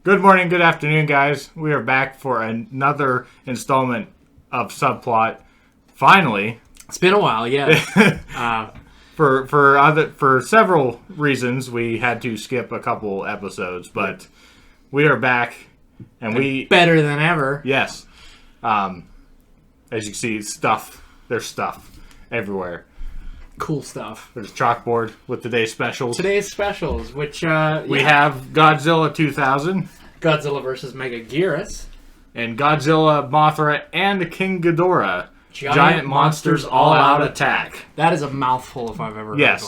Good morning, good afternoon, guys. We are back for another installment of Subplot. Finally. It's been a while, yeah. For several reasons, we had to skip a couple episodes, but we are back, and better than ever. Yes. As you can see, there's stuff everywhere. Cool stuff. There's a chalkboard with today's specials. Today's specials, which we have Godzilla 2000, Godzilla vs. Megaguirus, and Godzilla, Mothra and King Ghidorah. Giant monsters all-out attack. That is a mouthful if I've ever heard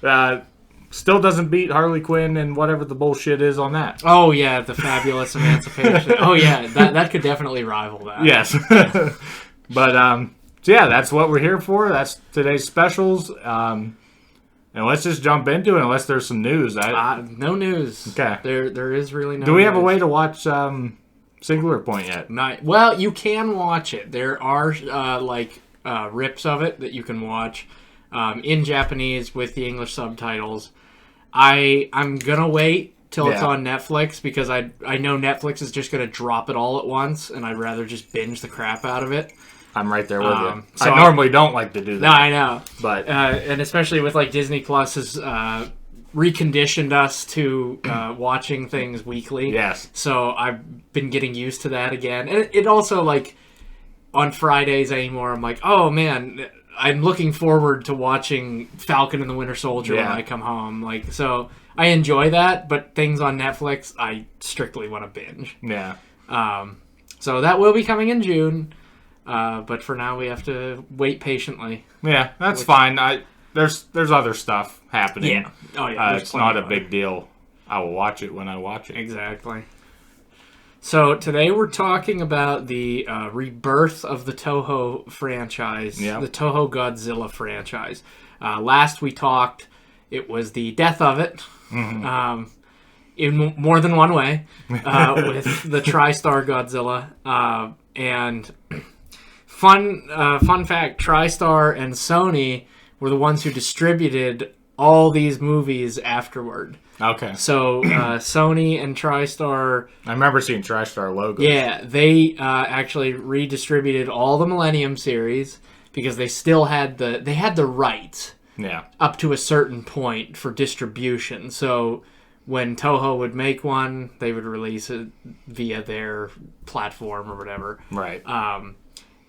one. Still doesn't beat Harley Quinn and whatever the bullshit is on that. Oh, yeah, the fabulous emancipation. Oh, yeah, that could definitely rival that. Yes. But, so yeah, that's what we're here for. That's today's specials. And let's just jump into it unless there's some news. No news. Okay. There is really no news. Do we have a way to watch Singular Point yet? Well, you can watch it. There are rips of it that you can watch in Japanese with the English subtitles. I'm gonna wait till it's on Netflix because I know Netflix is just gonna drop it all at once, and I'd rather just binge the crap out of it. I'm right there with you. So I normally don't like to do that. No, I know. But and especially with Disney Plus has reconditioned us to watching things weekly. Yes. So I've been getting used to that again. And it also, on Fridays anymore, I'm like, oh, man, I'm looking forward to watching Falcon and the Winter Soldier when I come home. So I enjoy that, but things on Netflix, I strictly want to binge. Yeah. So that will be coming in June. But for now, we have to wait patiently. Yeah, that's fine. There's other stuff happening. Yeah. Oh, yeah. It's not a big deal. I will watch it when I watch it. Exactly. So today we're talking about the rebirth of the Toho franchise, the Toho Godzilla franchise. Last we talked, it was the death of it. Mm-hmm. In more than one way, with the TriStar Godzilla. And fun fact, TriStar and Sony were the ones who distributed all these movies afterward. Okay. So Sony and TriStar... I remember seeing TriStar logos. Yeah, they actually redistributed all the Millennium series because they still had the rights up to a certain point for distribution. So when Toho would make one, they would release it via their platform or whatever. Right.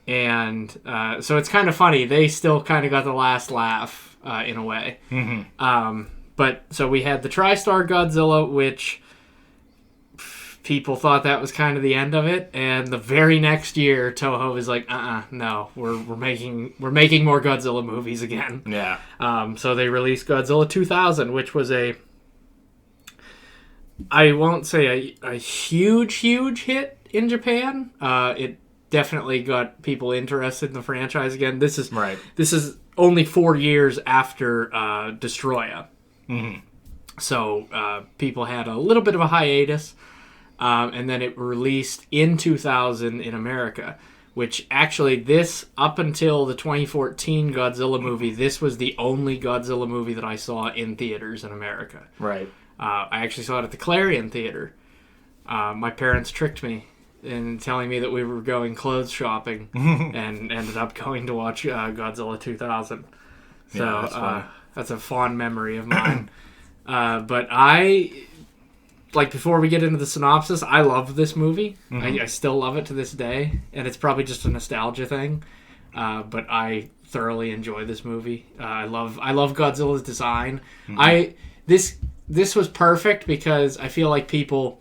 So it's kind of funny. They still kind of got the last laugh in a way. Mm-hmm. But so we had the TriStar Godzilla, which people thought that was kind of the end of it. And the very next year, Toho was like, no, we're making more Godzilla movies again. Yeah. So they released Godzilla 2000, which was I won't say a huge hit in Japan. It definitely got people interested in the franchise again. This is only 4 years after Destroya. Mm-hmm. So people had a little bit of a hiatus, and then it released in 2000 in America, which actually up until the 2014 Godzilla movie, this was the only Godzilla movie that I saw in theaters in America. Right. I actually saw it at the Clarion Theater. My parents tricked me in telling me that we were going clothes shopping and ended up going to watch Godzilla 2000. So that's a fond memory of mine. But before we get into the synopsis, I love this movie. Mm-hmm. I still love it to this day, and it's probably just a nostalgia thing. But I thoroughly enjoy this movie. I love Godzilla's design. Mm-hmm. This was perfect because I feel like people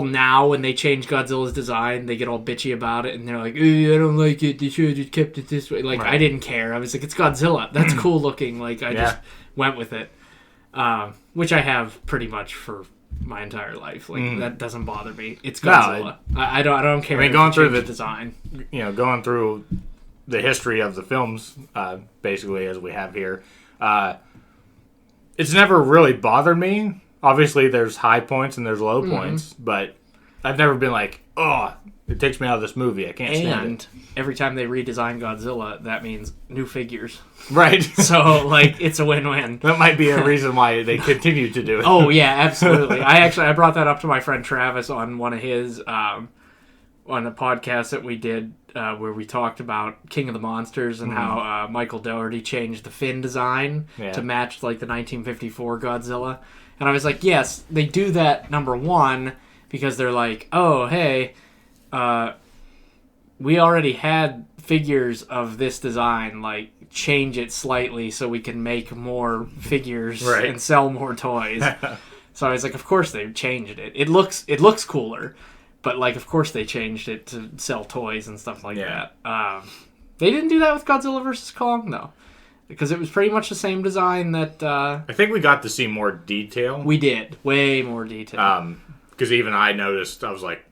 now, when they change Godzilla's design, they get all bitchy about it, and they're like, I don't like it, they should have just kept it this way. I didn't care. I was like, it's Godzilla. That's cool looking. I just went with it. Which I have pretty much for my entire life. That doesn't bother me. It's Godzilla. No, I don't care. I mean, going through the design. Going through the history of the films, basically, as we have here, it's never really bothered me. Obviously, there's high points and there's low points, but I've never been like, oh, It takes me out of this movie. I can't stand And it. every time they redesign Godzilla, that means new figures. Right. So, like, it's a win-win. That might be a reason why they continue to do it. Oh, yeah, absolutely. I brought that up to my friend Travis on one of his, on a podcast that we did where we talked about King of the Monsters and how Michael Dougherty changed the fin design to match, like, the 1954 Godzilla. And I was like, yes, they do that, number one, because they're like, oh, hey, we already had figures of this design, like, change it slightly so we can make more figures and sell more toys. So I was like, of course they changed it. It looks cooler, but, like, of course they changed it to sell toys and stuff like that. They didn't do that with Godzilla vs. Kong, though, because it was pretty much the same design that... I think we got to see more detail. We did. Way more detail. Because even I noticed, I was like,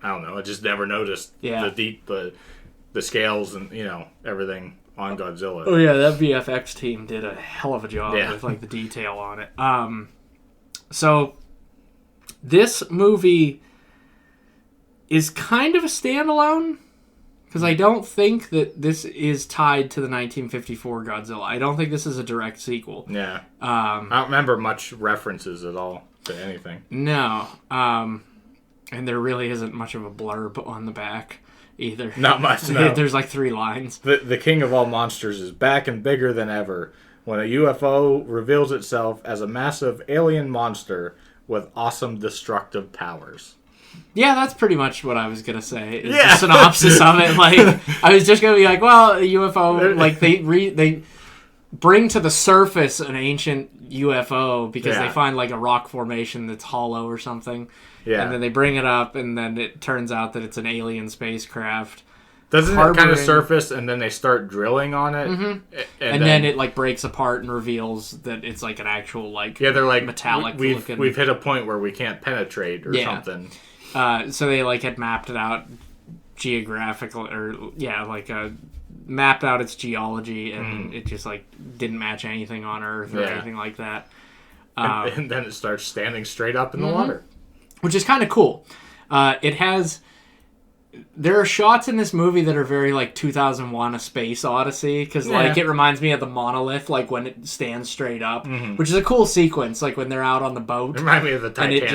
I don't know, I just never noticed the scales and, you know, everything on Godzilla. Oh, yeah, that VFX team did a hell of a job with, like, the detail on it. So, this movie is kind of a standalone, because I don't think that this is tied to the 1954 Godzilla. I don't think this is a direct sequel. Yeah. I don't remember much references at all to anything. No. And there really isn't much of a blurb on the back either. Not much, no. There's like 3 lines. The king of all monsters is back and bigger than ever when a UFO reveals itself as a massive alien monster with awesome destructive powers. Yeah, that's pretty much what I was going to say. Is the synopsis of it. Like, I was just going to be like, well, a UFO, like, they bring to the surface an ancient UFO because they find, like, a rock formation that's hollow or something. Yeah. And then they bring it up, and then it turns out that it's an alien spacecraft. Doesn't it kind of surface, and then they start drilling on it? Mm-hmm. And then it, like, breaks apart and reveals that it's, like, an actual, like, they're like, metallic looking... We've hit a point where we can't penetrate or something. So they, like, had mapped it out geographical, mapped out its geology, and it just, like, didn't match anything on Earth or anything like that. And then it starts standing straight up in the water. Which is kind of cool. There are shots in this movie that are very, like, 2001: A Space Odyssey, because, like, it reminds me of the monolith, like, when it stands straight up, which is a cool sequence, like, when they're out on the boat. It reminds me of the Titanic. And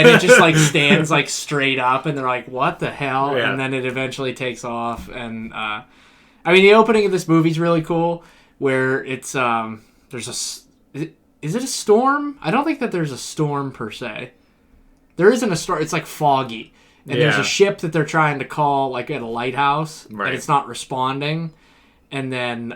it just, like, stands, like, straight up, and they're like, what the hell? Yeah. And then it eventually takes off, and, I mean, the opening of this movie's really cool, where it's, is it a storm? I don't think that there's a storm, per se. There isn't a storm, it's, like, foggy. And there's a ship that they're trying to call, like, at a lighthouse, and it's not responding. And then,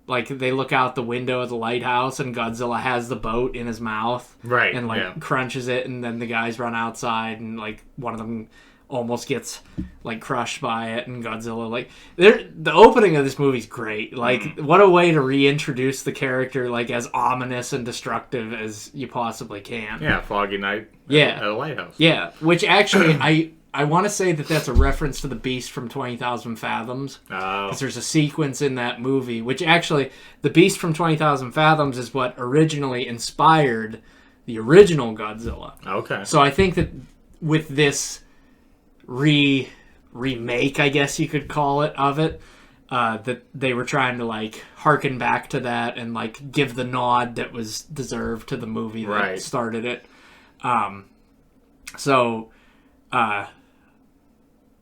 like, they look out the window of the lighthouse, and Godzilla has the boat in his mouth. Right, and, like, crunches it, and then the guys run outside, and, like, one of them almost gets, like, crushed by it, and Godzilla, like... The opening of this movie's great. Like, what a way to reintroduce the character, like, as ominous and destructive as you possibly can. Yeah, foggy night at a lighthouse. Yeah, which actually, I want to say that that's a reference to the Beast from 20,000 Fathoms. Oh. Because there's a sequence in that movie, which actually, the Beast from 20,000 Fathoms is what originally inspired the original Godzilla. Okay. So I think that with this remake, I guess you could call it, of it, that they were trying to, like, harken back to that and, like, give the nod that was deserved to the movie that started it. So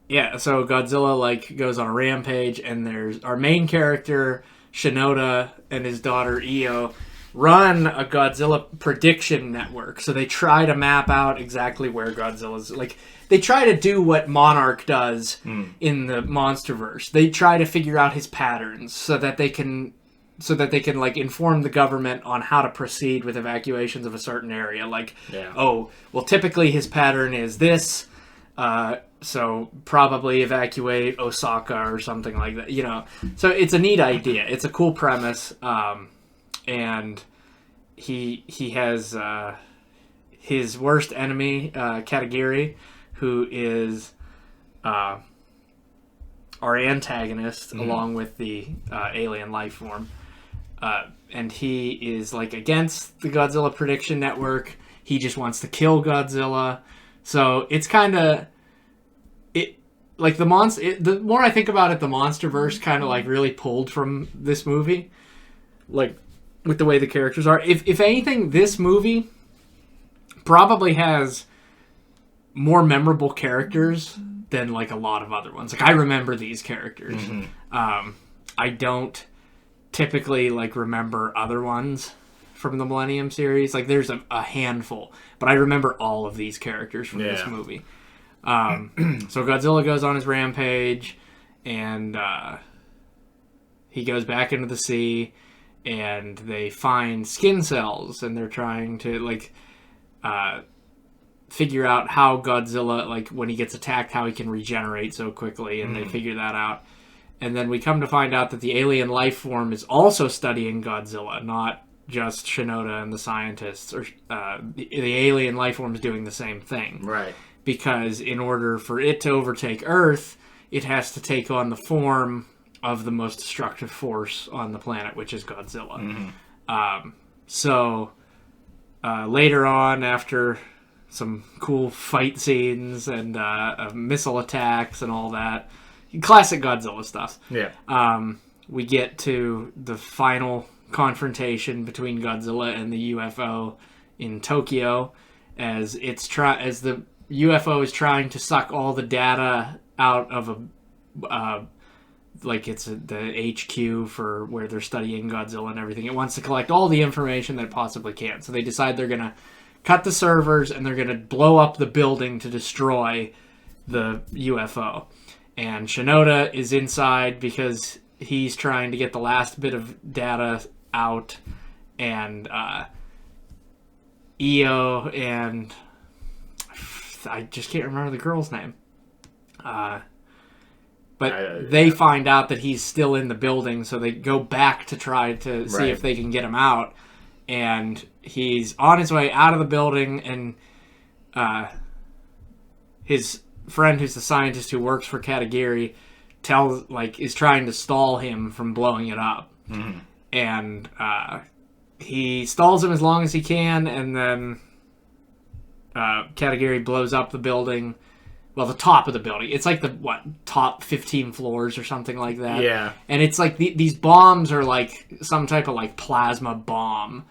Godzilla, like, goes on a rampage, and there's our main character, Shinoda, and his daughter, Io, run a Godzilla prediction network. So they try to map out exactly where Godzilla's... Like, they try to do what Monarch does in the Monsterverse. They try to figure out his patterns so that they can, like, inform the government on how to proceed with evacuations of a certain area. Like, typically his pattern is this, so probably evacuate Osaka or something like that, you know. So it's a neat idea. It's a cool premise, and he has his worst enemy, Katagiri, who is our antagonist, along with the alien life form. And he is, like, against the Godzilla Prediction Network. He just wants to kill Godzilla. So it's kind of like the monster. The more I think about it, the MonsterVerse kind of like really pulled from this movie, like with the way the characters are. If anything, this movie probably has more memorable characters than like a lot of other ones. Like I remember these characters. I don't typically like remember other ones from the Millennium series. Like there's a handful, but I remember all of these characters from this movie. So Godzilla goes on his rampage, and he goes back into the sea, and they find skin cells, and they're trying to like figure out how Godzilla, like when he gets attacked, how he can regenerate so quickly, and they figure that out. And then we come to find out that the alien life form is also studying Godzilla, not just Shinoda and the scientists, or the alien life form is doing the same thing. Right. Because in order for it to overtake Earth, it has to take on the form of the most destructive force on the planet, which is Godzilla. So later on, after some cool fight scenes and missile attacks and all that, classic Godzilla stuff. Yeah. We get to the final confrontation between Godzilla and the UFO in Tokyo, as the UFO is trying to suck all the data out of the HQ for where they're studying Godzilla and everything. It wants to collect all the information that it possibly can. So they decide they're going to cut the servers and they're going to blow up the building to destroy the UFO. And Shinoda is inside because he's trying to get the last bit of data out. And Io and I just can't remember the girl's name. But they find out that he's still in the building, so they go back to try to see if they can get him out. And he's on his way out of the building, and his friend, who's the scientist who works for Katagiri, is trying to stall him from blowing it up. And he stalls him as long as he can, and then Katagiri blows up the building. Well, the top of the building. It's like top 15 floors or something like that. Yeah. And it's like these bombs are like some type of like plasma bomb.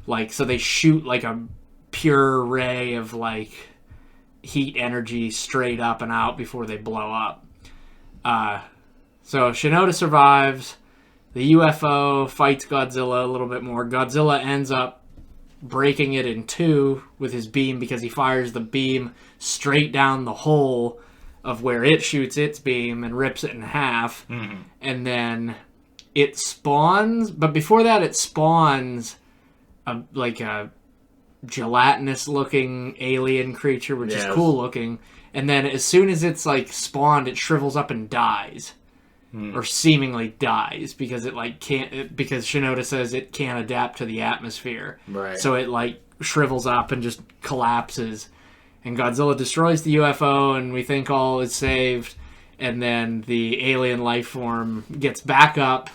Like, so they shoot like a pure ray of like heat energy straight up and out before they blow up. So Shinoda survives. The UFO fights Godzilla a little bit more. Godzilla ends up breaking it in two with his beam because he fires the beam straight down the hole of where it shoots its beam and rips it in half. And then it spawns, but before that it spawns a gelatinous looking alien creature, which is cool looking. And then as soon as it's like spawned, it shrivels up and dies. Or seemingly dies because it like can't, because Shinoda says it can't adapt to the atmosphere. Right. So it like shrivels up and just collapses. And Godzilla destroys the UFO, and we think all is saved. And then the alien life form gets back up,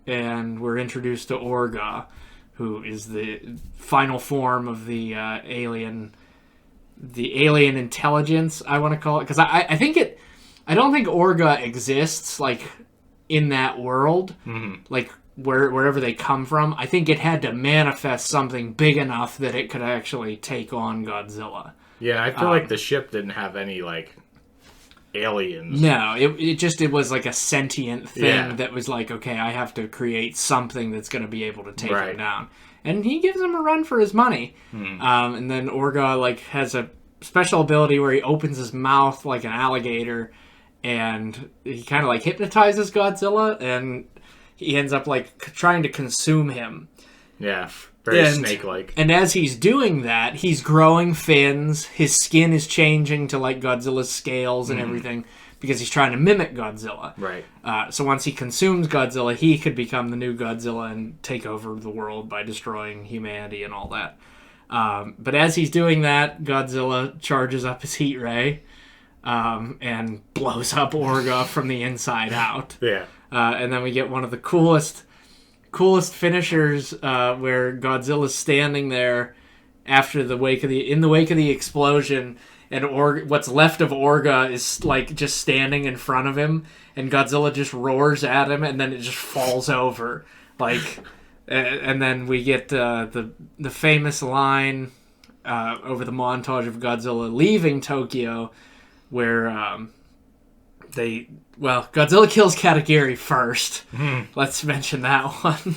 and we're introduced to Orga, who is the final form of the alien intelligence, I want to call it, because I don't think Orga exists like in that world, like wherever they come from. I think it had to manifest something big enough that it could actually take on Godzilla. Yeah, I feel like the ship didn't have any like aliens. No, it was like a sentient thing that was like, okay, I have to create something that's going to be able to take him down. And he gives him a run for his money. And then Orga like has a special ability where he opens his mouth like an alligator, and he kind of like hypnotizes Godzilla, and he ends up like trying to consume him. Yeah, very snake-like. And as he's doing that, he's growing fins. His skin is changing to like Godzilla's scales and everything because he's trying to mimic Godzilla. Right. So once he consumes Godzilla, he could become the new Godzilla and take over the world by destroying humanity and all that. But as he's doing that, Godzilla charges up his heat ray and blows up Orga from the inside out. Yeah. And then we get one of the coolest finishers where Godzilla's standing there in the wake of the explosion, and what's left of Orga is like just standing in front of him, and Godzilla just roars at him, and then it just falls over, like, and then we get the famous line over the montage of Godzilla leaving Tokyo, where Godzilla kills Katagiri first. Let's mention that one.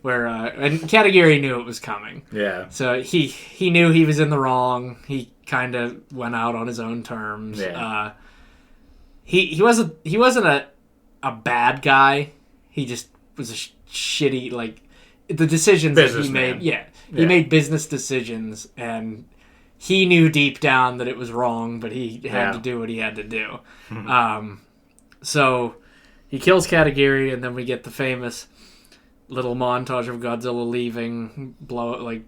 Where and Katagiri knew it was coming. Yeah. So he knew he was in the wrong. He kind of went out on his own terms. Yeah. He wasn't a bad guy. He just was a shitty, like, the decisions that he made. Yeah. He made business decisions, and he knew deep down that it was wrong, but he had to do what he had to do. So he kills Katagiri, and then we get the famous little montage of Godzilla leaving,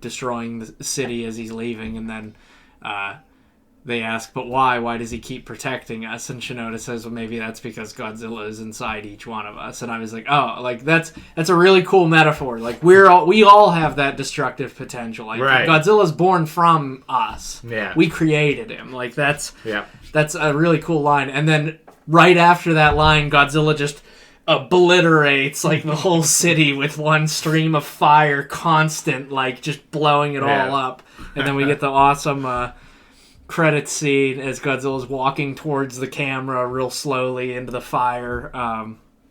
destroying the city as he's leaving, and then they ask, but why? Why does he keep protecting us? And Shinoda says, well, maybe that's because Godzilla is inside each one of us. And I was like, oh, like that's a really cool metaphor. Like we all have that destructive potential. Like Godzilla's born from us. Yeah. We created him. Like that's a really cool line. And then right after that line, Godzilla just obliterates like the whole city with one stream of fire, constant, like just blowing it all up. And then we get the awesome credit scene as Godzilla's walking towards the camera real slowly into the fire.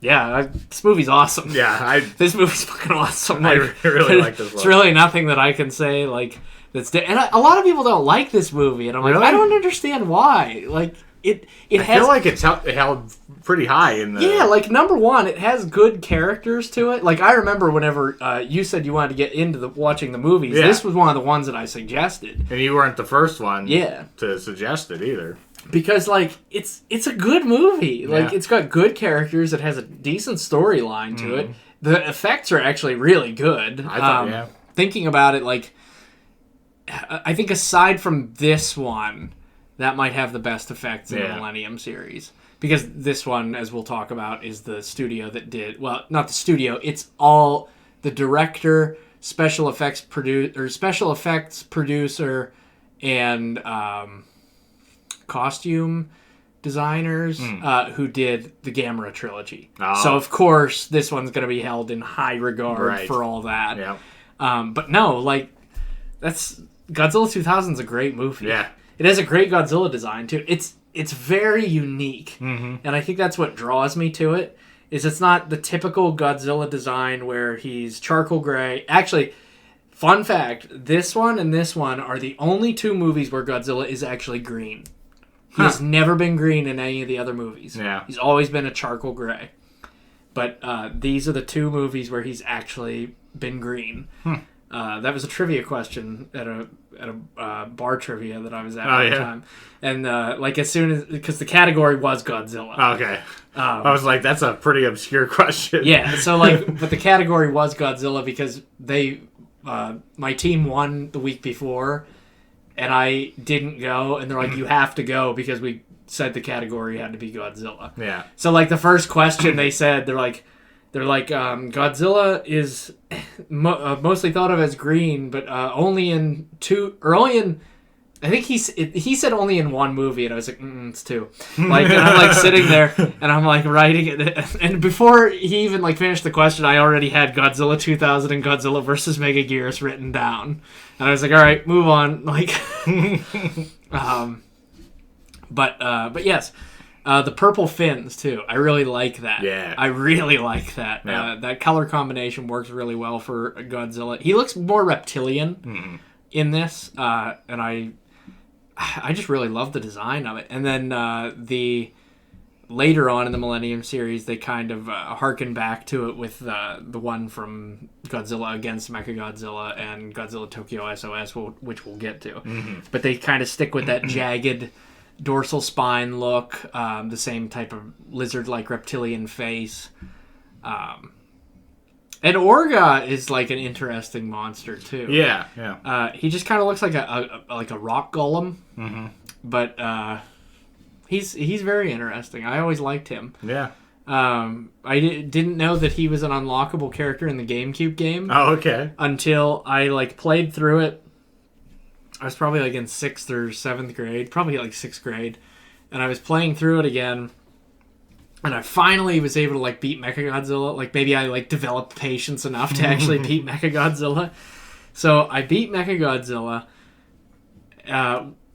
This movie's awesome. Yeah, this movie's fucking awesome. Like, I really like this one. It's really nothing that I can say like that's. And a lot of people don't like this movie, and I'm like, really? I don't understand why. Like I feel like it's held pretty high in the... Yeah, like, number one, it has good characters to it. Like, I remember whenever you said you wanted to get into watching the movies, this was one of the ones that I suggested. And you weren't the first one to suggest it either. Because, like, it's a good movie. Like, it's got good characters. It has a decent storyline to it. The effects are actually really good. I thought, Thinking about it, like, I think aside from this one, that might have the best effects in the Millennium series. Because this one, as we'll talk about, is the studio that did... Well, not the studio. It's all the director, special effects producer, and costume designers who did the Gamera trilogy. Oh. So, of course, this one's going to be held in high regard for all that. Yeah. But no, like, Godzilla 2000 is a great movie. Yeah. It has a great Godzilla design, too. It's very unique. And I think that's what draws me to it, is it's not the typical Godzilla design where he's charcoal gray. Actually, fun fact, this one and this one are the only two movies where Godzilla is actually green. He's never been green in any of the other movies. Yeah. He's always been a charcoal gray. But these are the two movies where he's actually been green. That was a trivia question at a bar trivia that I was at the time, and like as soon as because the category was Godzilla. Okay, I was like, that's a pretty obscure question. Yeah, so like, but the category was Godzilla because my team won the week before, and I didn't go, and they're like, you have to go because we said the category had to be Godzilla. Yeah. So like the first question they said, they're like. Godzilla is mostly thought of as green, but only in I think he said only in one movie, and I was like, it's two. Like, and I'm like sitting there, and I'm like writing it, and before he even like finished the question, I already had Godzilla 2000 and Godzilla versus Megaguirus written down, and I was like, all right, move on. Like, but yes. The purple fins, too. I really like that. Yeah. I really like that. Yeah. That color combination works really well for Godzilla. He looks more reptilian in this, and I just really love the design of it. And then later on in the Millennium series, they kind of harken back to it with the one from Godzilla against Mechagodzilla and Godzilla Tokyo SOS, which we'll get to. But they kind of stick with that jagged dorsal spine look, the same type of lizard-like reptilian face. And Orga is like an interesting monster too. Yeah, yeah. He just kind of looks like a rock golem, but he's very interesting. I always liked him. Yeah. I didn't know that he was an unlockable character in the GameCube game. Oh, okay. Until I like played through it. I was probably like in 6th or 7th grade, probably like 6th grade, and I was playing through it again, and I finally was able to like beat Mechagodzilla. Like maybe I like developed patience enough to actually beat Mechagodzilla. So I beat Mechagodzilla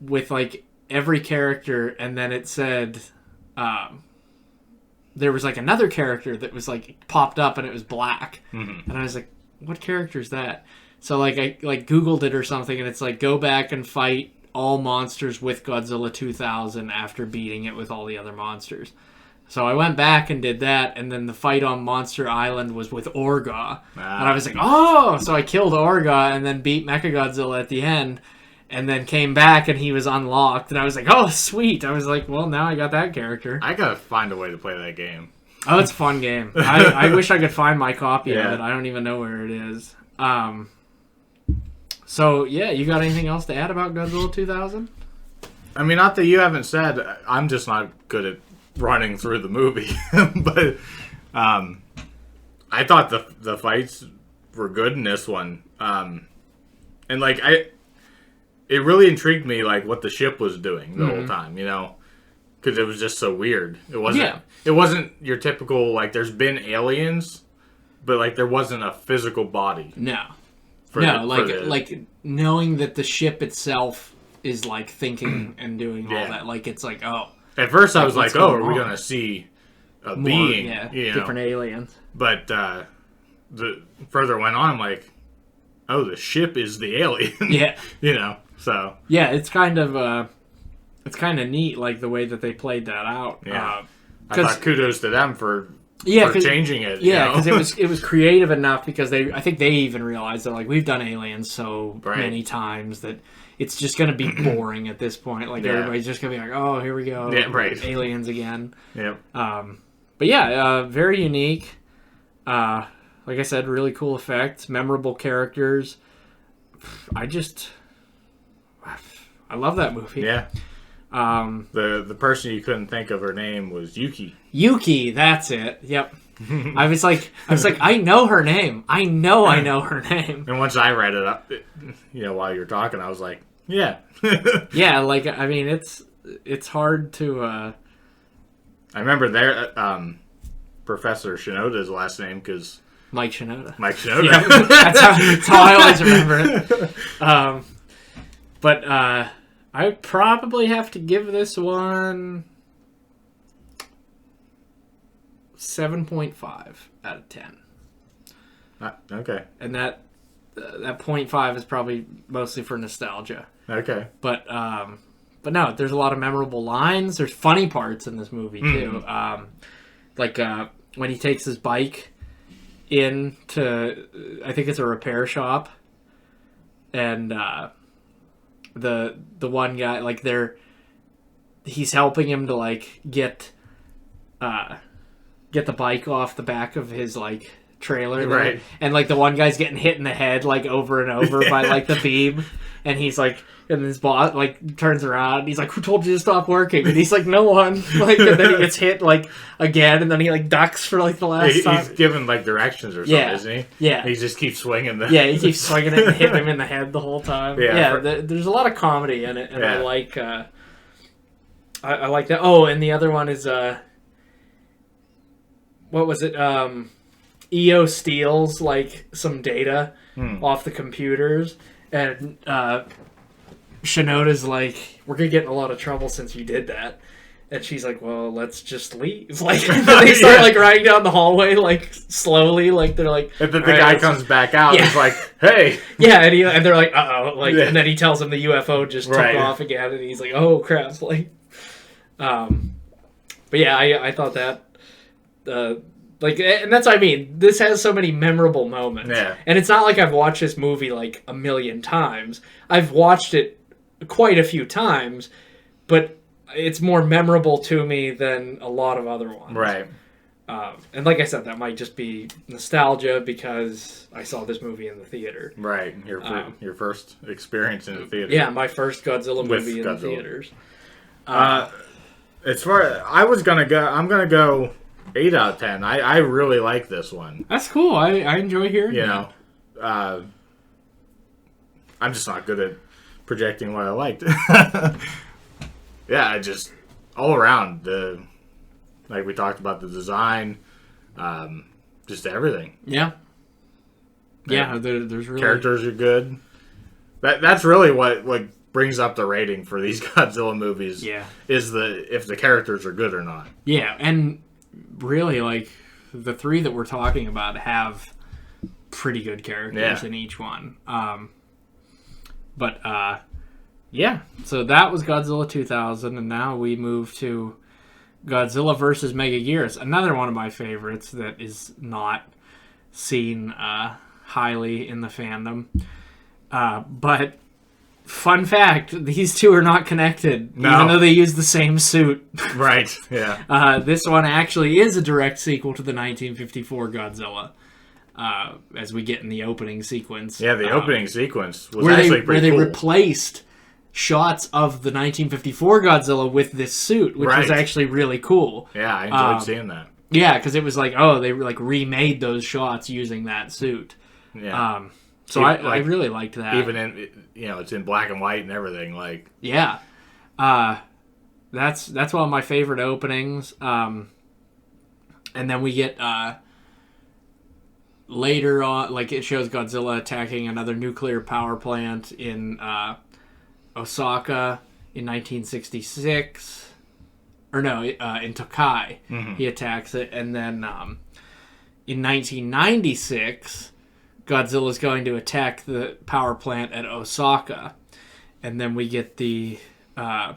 with like every character, and then it said there was like another character that was like popped up and it was black, and I was like, what character is that? So like I like Googled it or something, and it's like go back and fight all monsters with Godzilla 2000 after beating it with all the other monsters. So I went back and did that, and then the fight on Monster Island was with Orga. And I was like, oh! So I killed Orga and then beat Mechagodzilla at the end, and then came back and he was unlocked. And I was like, oh, sweet. I was like, well, now I got that character. I gotta find a way to play that game. Oh, it's a fun game. I wish I could find my copy of it. I don't even know where it is. So, yeah, you got anything else to add about Godzilla 2000? I mean, not that you haven't said. I'm just not good at running through the movie. But I thought the fights were good in this one. And, like, it really intrigued me, like, what the ship was doing the whole time, you know? Because it was just so weird. It wasn't your typical, like, there's been aliens, but, like, there wasn't a physical body. No. Like knowing that the ship itself is like thinking and doing all that. Like it's like, oh. At first I was like, oh, are we going to see a being? Yeah, you know? Different aliens. But the further it went on, I'm like, oh, the ship is the alien. Yeah. You know, so. Yeah, it's kind of neat, like the way that they played that out. Yeah. I thought kudos to them for changing it. Yeah, because it was creative enough because I think they even realized that like we've done aliens so many times that it's just going to be boring at this point. Like everybody's just going to be like, oh, here we go, aliens again. Yep. But yeah, very unique. Like I said, really cool effects, memorable characters. I love that movie. Yeah. The person you couldn't think of her name was Yuki. Yuki, that's it. Yep. I was like, I know her name. I know her name. And once I read it up, while you were talking, I was like, yeah. Yeah, like I mean, it's hard to. I remember Professor Shinoda's last name because Mike Shinoda. Mike Shinoda. Yeah, that's how I always remember it. But I probably have to give this one 7.5 out of 10. Okay. And that 0.5 is probably mostly for nostalgia. Okay. But no, there's a lot of memorable lines. There's funny parts in this movie too. Like when he takes his bike into, I think it's a repair shop, and the one guy, like he's helping him to like get the bike off the back of his like trailer, right? And like the one guy's getting hit in the head like over and over by like the beam, and he's like, and his boss like turns around and he's like, who told you to stop working? And he's like, no one. Like, and then he gets hit like again, and then he like ducks for like the last time. He's given like directions or something, isn't he? Yeah. He just keeps swinging Yeah, he keeps swinging it and hitting him in the head the whole time. Yeah, there's a lot of comedy in it, and I like I like that. Oh, and the other one is what was it? EO steals like some data off the computers, and Shinoda's like, we're gonna get in a lot of trouble since you did that. And she's like, well, let's just leave. Like, and then they start like riding down the hallway, like slowly, like they're like. And then the guy comes back out. And he's like, hey. Yeah, and they're like, uh oh, like, and then he tells him the UFO just took off again, and he's like, oh crap, like. But yeah, I thought that, like, and that's what I mean. This has so many memorable moments. Yeah. And it's not like I've watched this movie like a million times. I've watched it quite a few times, but it's more memorable to me than a lot of other ones. Right. And like I said, that might just be nostalgia because I saw this movie in the theater. Right. Your first experience in the theater. Yeah, my first Godzilla movie in the theaters. As far as I'm gonna go 8 out of 10. I really like this one. That's cool. I enjoy hearing that. I'm just not good at projecting what I liked. Yeah, I just all around like we talked about the design, just everything. Yeah. Yeah, there's really... Characters are good. That's really what brings up the rating for these Godzilla movies. Yeah. Is if the characters are good or not. Yeah, and really, like, the three that we're talking about have pretty good characters in each one. Yeah, so that was Godzilla 2000, and now we move to Godzilla vs. Megaguirus, another one of my favorites that is not seen highly in the fandom. But fun fact, these two are not connected, even though they use the same suit. Right, yeah. This one actually is a direct sequel to the 1954 Godzilla, as we get in the opening sequence. Yeah, the opening sequence was actually pretty cool. Where they replaced shots of the 1954 Godzilla with this suit, which was actually really cool. Yeah, I enjoyed seeing that. Yeah, because it was like, they remade those shots using that suit. Yeah. So I really liked that. Even in, it's in black and white and everything. Like, yeah, that's one of my favorite openings. And then we get later on, like, it shows Godzilla attacking another nuclear power plant in Osaka in 1966. Or no, in Tokai. Mm-hmm. He attacks it, and then in 1996. Godzilla's going to attack the power plant at Osaka. And then we get the... I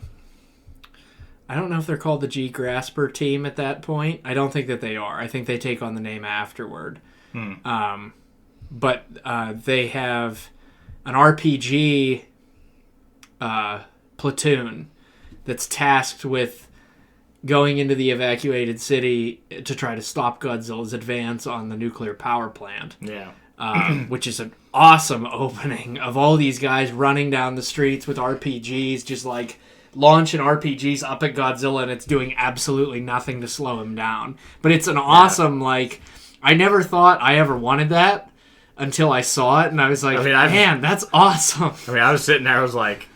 don't know if they're called the G-Grasper team at that point. I don't think that they are. I think they take on the name afterward. But they have an RPG platoon that's tasked with going into the evacuated city to try to stop Godzilla's advance on the nuclear power plant. Yeah. Which is an awesome opening of all these guys running down the streets with RPGs, just like launching RPGs up at Godzilla, and it's doing absolutely nothing to slow him down. But it's an awesome, like, I never thought I ever wanted that until I saw it, and I was like, man, that's awesome. I mean, I was sitting there, I was like,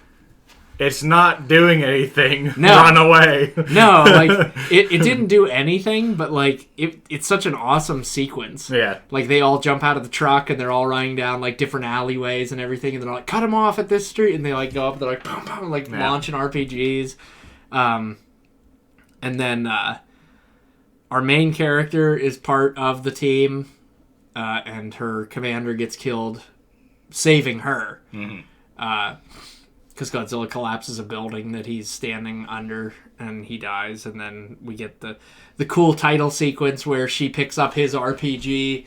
it's not doing anything. No. Run away. No, like, it didn't do anything, but, like, it's such an awesome sequence. Yeah. Like, they all jump out of the truck, and they're all running down, like, different alleyways and everything, and they're like, cut him off at this street, and they, like, go up, they're like, boom, boom, like, launching RPGs. And then our main character is part of the team, and her commander gets killed saving her. Mm-hmm. Because Godzilla collapses a building that he's standing under, and he dies. And then we get the cool title sequence where she picks up his RPG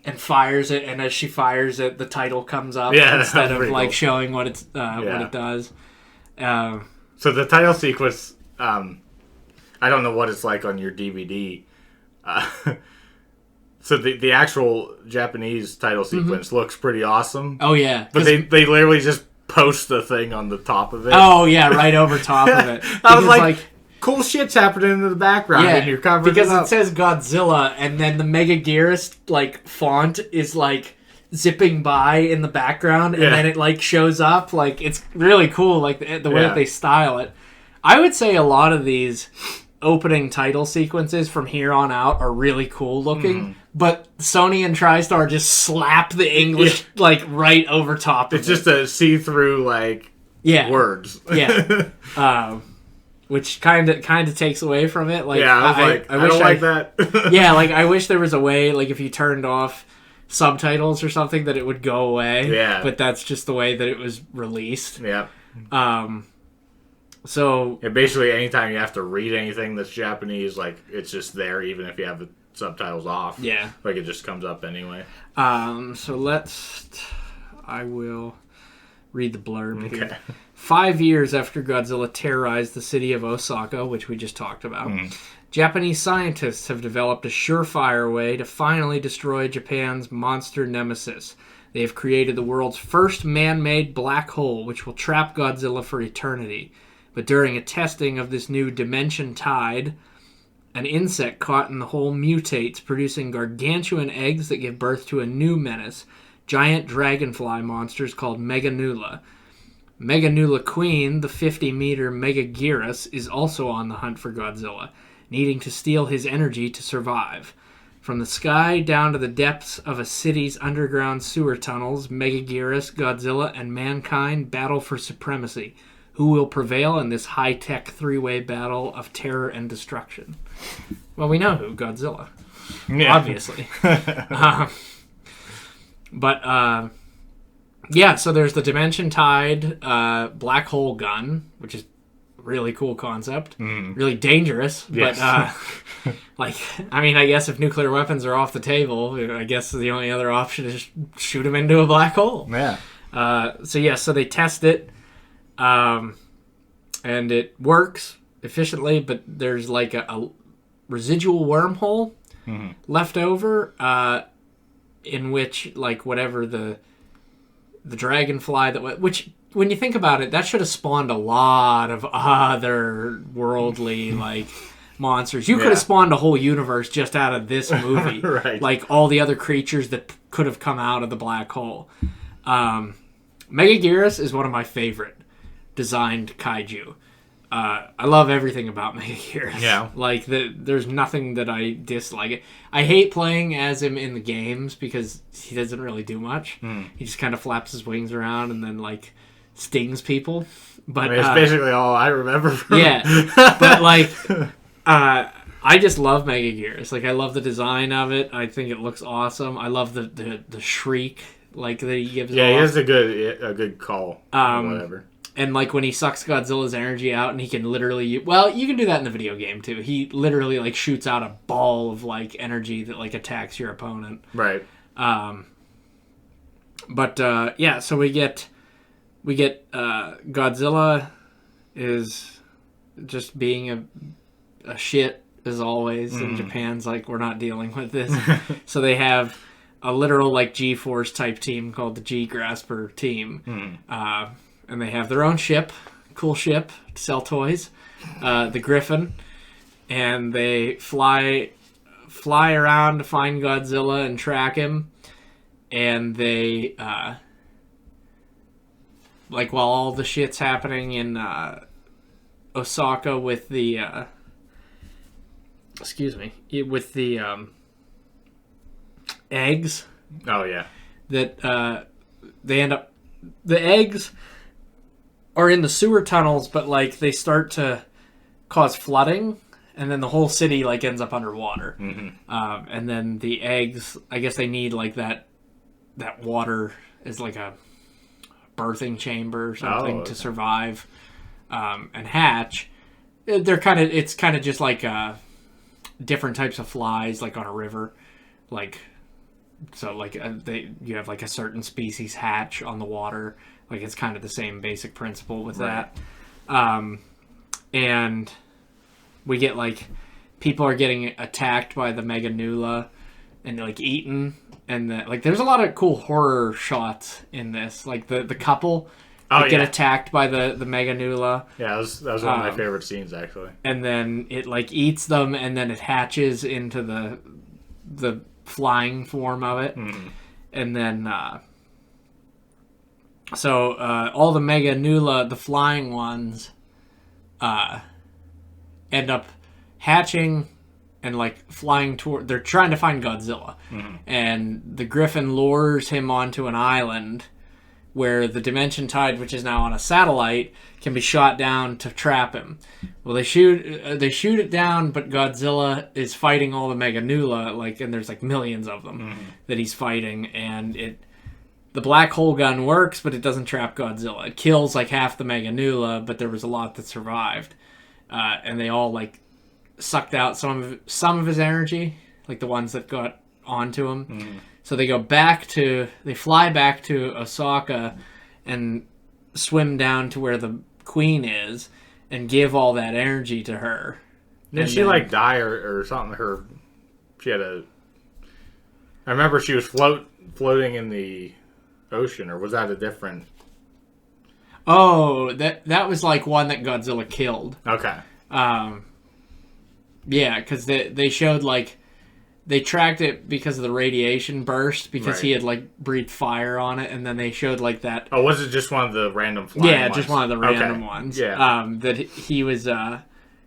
and fires it, and as she fires it, the title comes up instead of like showing what it's what it does. So the title sequence, I don't know what it's like on your DVD. So the actual Japanese title sequence looks pretty awesome. Oh yeah, but they literally just post the thing on the top of it. Oh yeah, right over top of it. I was like, cool shit's happening in the background, and you're covering because it it says Godzilla, and then the Megaguirus like font is like zipping by in the background, and then it like shows up. Like, it's really cool, like the way that they style it. I would say a lot of these opening title sequences from here on out are really cool looking, but Sony and TriStar just slap the English like right over top of it. It's just a see-through like words. Which kind of takes away from it. Like, I don't like that. Like, I wish there was a way, like, if you turned off subtitles or something, that it would go away. Yeah. But that's just the way that it was released. Yeah. So basically, anytime you have to read anything that's Japanese, like, it's just there, even if you have the subtitles off. Yeah. Like, it just comes up anyway. So I will read the blurb here. 5 years after Godzilla terrorized the city of Osaka, which we just talked about, Japanese scientists have developed a surefire way to finally destroy Japan's monster nemesis. They have created the world's first man-made black hole, which will trap Godzilla for eternity. But during a testing of this new dimension tide, an insect caught in the hole mutates, producing gargantuan eggs that give birth to a new menace, giant dragonfly monsters called Meganula. Meganula Queen, the 50-meter Megaguirus, is also on the hunt for Godzilla, needing to steal his energy to survive. From the sky down to the depths of a city's underground sewer tunnels, Megaguirus, Godzilla, and mankind battle for supremacy. Who will prevail in this high-tech three-way battle of terror and destruction? Well, we know who, Godzilla. Yeah. Obviously. Yeah, so there's the Dimension Tide black hole gun, which is a really cool concept. Really dangerous. Yes. But, I guess if nuclear weapons are off the table, I guess the only other option is shoot them into a black hole. Yeah. So they test it, and it works efficiently, but there's like a residual wormhole left over, in which, like, whatever the dragonfly which when you think about it, that should have spawned a lot of other worldly like monsters. You could have spawned a whole universe just out of this movie. Right. Like all the other creatures that could have come out of the black hole. Megaguirus is one of my favorite designed kaiju. I love everything about Megaguirus. Yeah. Like, there's nothing that I dislike. I hate playing as him in the games because he doesn't really do much. He just kind of flaps his wings around and then, like, stings people. But it's basically all I remember from but, like, I just love Megaguirus. Like, I love the design of it. I think it looks awesome. I love the shriek, like, that he gives off. He has a good call. Whatever. And, like, when he sucks Godzilla's energy out and he can literally... Well, you can do that in the video game, too. He literally, like, shoots out a ball of, like, energy that, like, attacks your opponent. Right. So we get Godzilla is just being a shit, as always. And Japan's like, we're not dealing with this. So they have a literal, like, G-Force type team called the G-Grasper team. And they have their own ship, cool ship, to sell toys, the Griffin, and they fly around to find Godzilla and track him, and they, while all the shit's happening in Osaka with the, eggs. Oh, yeah. That they end up... The eggs are in the sewer tunnels, but, like, they start to cause flooding, and then the whole city, like, ends up underwater. And then the eggs, I guess they need, like, that water is like a birthing chamber or something to survive and hatch. It's kind of just like different types of flies, like on a river, like... So, like, you have, like, a certain species hatch on the water. Like, it's kind of the same basic principle with that. And we get, like, people are getting attacked by the Meganula and, like, eaten. And, there's a lot of cool horror shots in this. Like, the couple get attacked by the Meganula. Yeah, that was one of my favorite scenes, actually. And then it, like, eats them, and then it hatches into the flying form of it. And then all the Meganula, the flying ones, end up hatching and, like, flying toward... They're trying to find Godzilla. And the Griffin lures him onto an island where the Dimension Tide, which is now on a satellite, can be shot down to trap him. Well, they shoot it down, but Godzilla is fighting all the Meganula, like, and there's, like, millions of them that he's fighting, and the black hole gun works, but it doesn't trap Godzilla. It kills, like, half the Meganula, but there was a lot that survived, and they all, like, sucked out some of his energy, like the ones that got onto him. So they fly back to Osaka and swim down to where the queen is and give all that energy to her. Didn't she, like, die or something? She had I remember she was floating in the ocean, or was that a different... Oh, that was, like, one that Godzilla killed. Okay. Yeah, because they showed, like, they tracked it because of the radiation burst, because he Right. had like breathed fire on it, and then they showed like that. Oh, was it just one of the random flying Yeah, ones? just one of the random Okay. ones. Yeah. That he was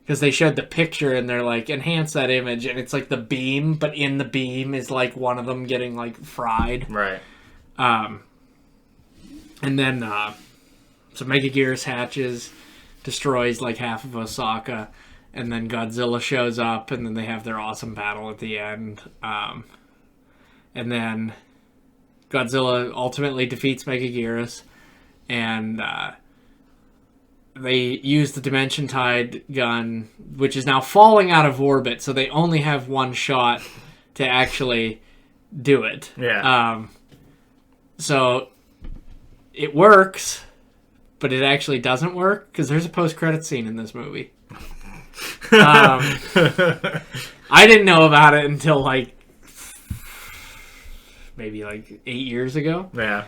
because they showed the picture and they're like, enhance that image, and it's like the beam, but in the beam is like one of them getting like fried. Right. And then so Megaguirus hatches, destroys like half of Osaka, and then Godzilla shows up, and then they have their awesome battle at the end. And then Godzilla ultimately defeats Megaguirus, and they use the Dimension Tide gun, which is now falling out of orbit, so they only have one shot to actually do it. Yeah. So it works, but it actually doesn't work, because there's a post-credit scene in this movie. I didn't know about it until like maybe like 8 years ago. Yeah.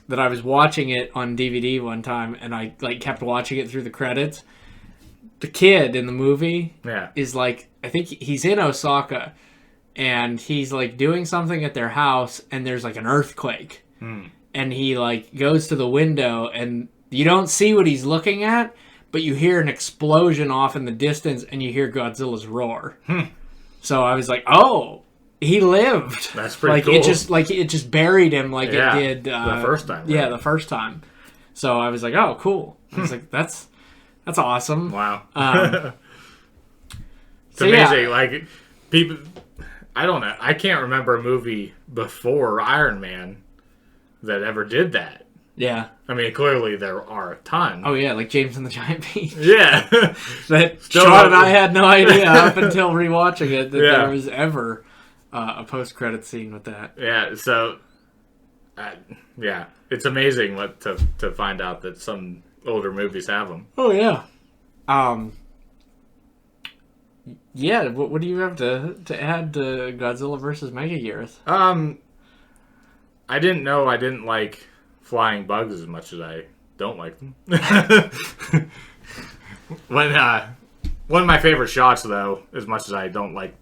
That I was watching it on DVD one time, and I like kept watching it through the credits. The kid in the movie Yeah. is like, I think he's in Osaka, and he's like doing something at their house, and there's like an earthquake. And he like goes to the window, and you don't see what he's looking at, but you hear an explosion off in the distance, and you hear Godzilla's roar. So I was like, oh, he lived. That's pretty like cool. It just buried him like Yeah, it did the first time, Yeah, right? the first time. So I was like, oh, cool. I was like, that's awesome. Wow. It's so, yeah. amazing. Like, people, I don't know. I can't remember a movie before Iron Man that ever did that. Yeah. I mean, clearly there are a ton. Oh yeah, like James and the Giant Peach. Yeah. That Still Sean and not- I had no idea up until rewatching it that Yeah. there was ever a post-credit scene with that. Yeah, so, yeah, it's amazing what to find out that some older movies have them. Oh yeah. Yeah. What do you have to add to Godzilla versus Megaguirus? I didn't know I didn't like flying bugs as much as I don't like them. When one of my favorite shots, though, as much as I don't like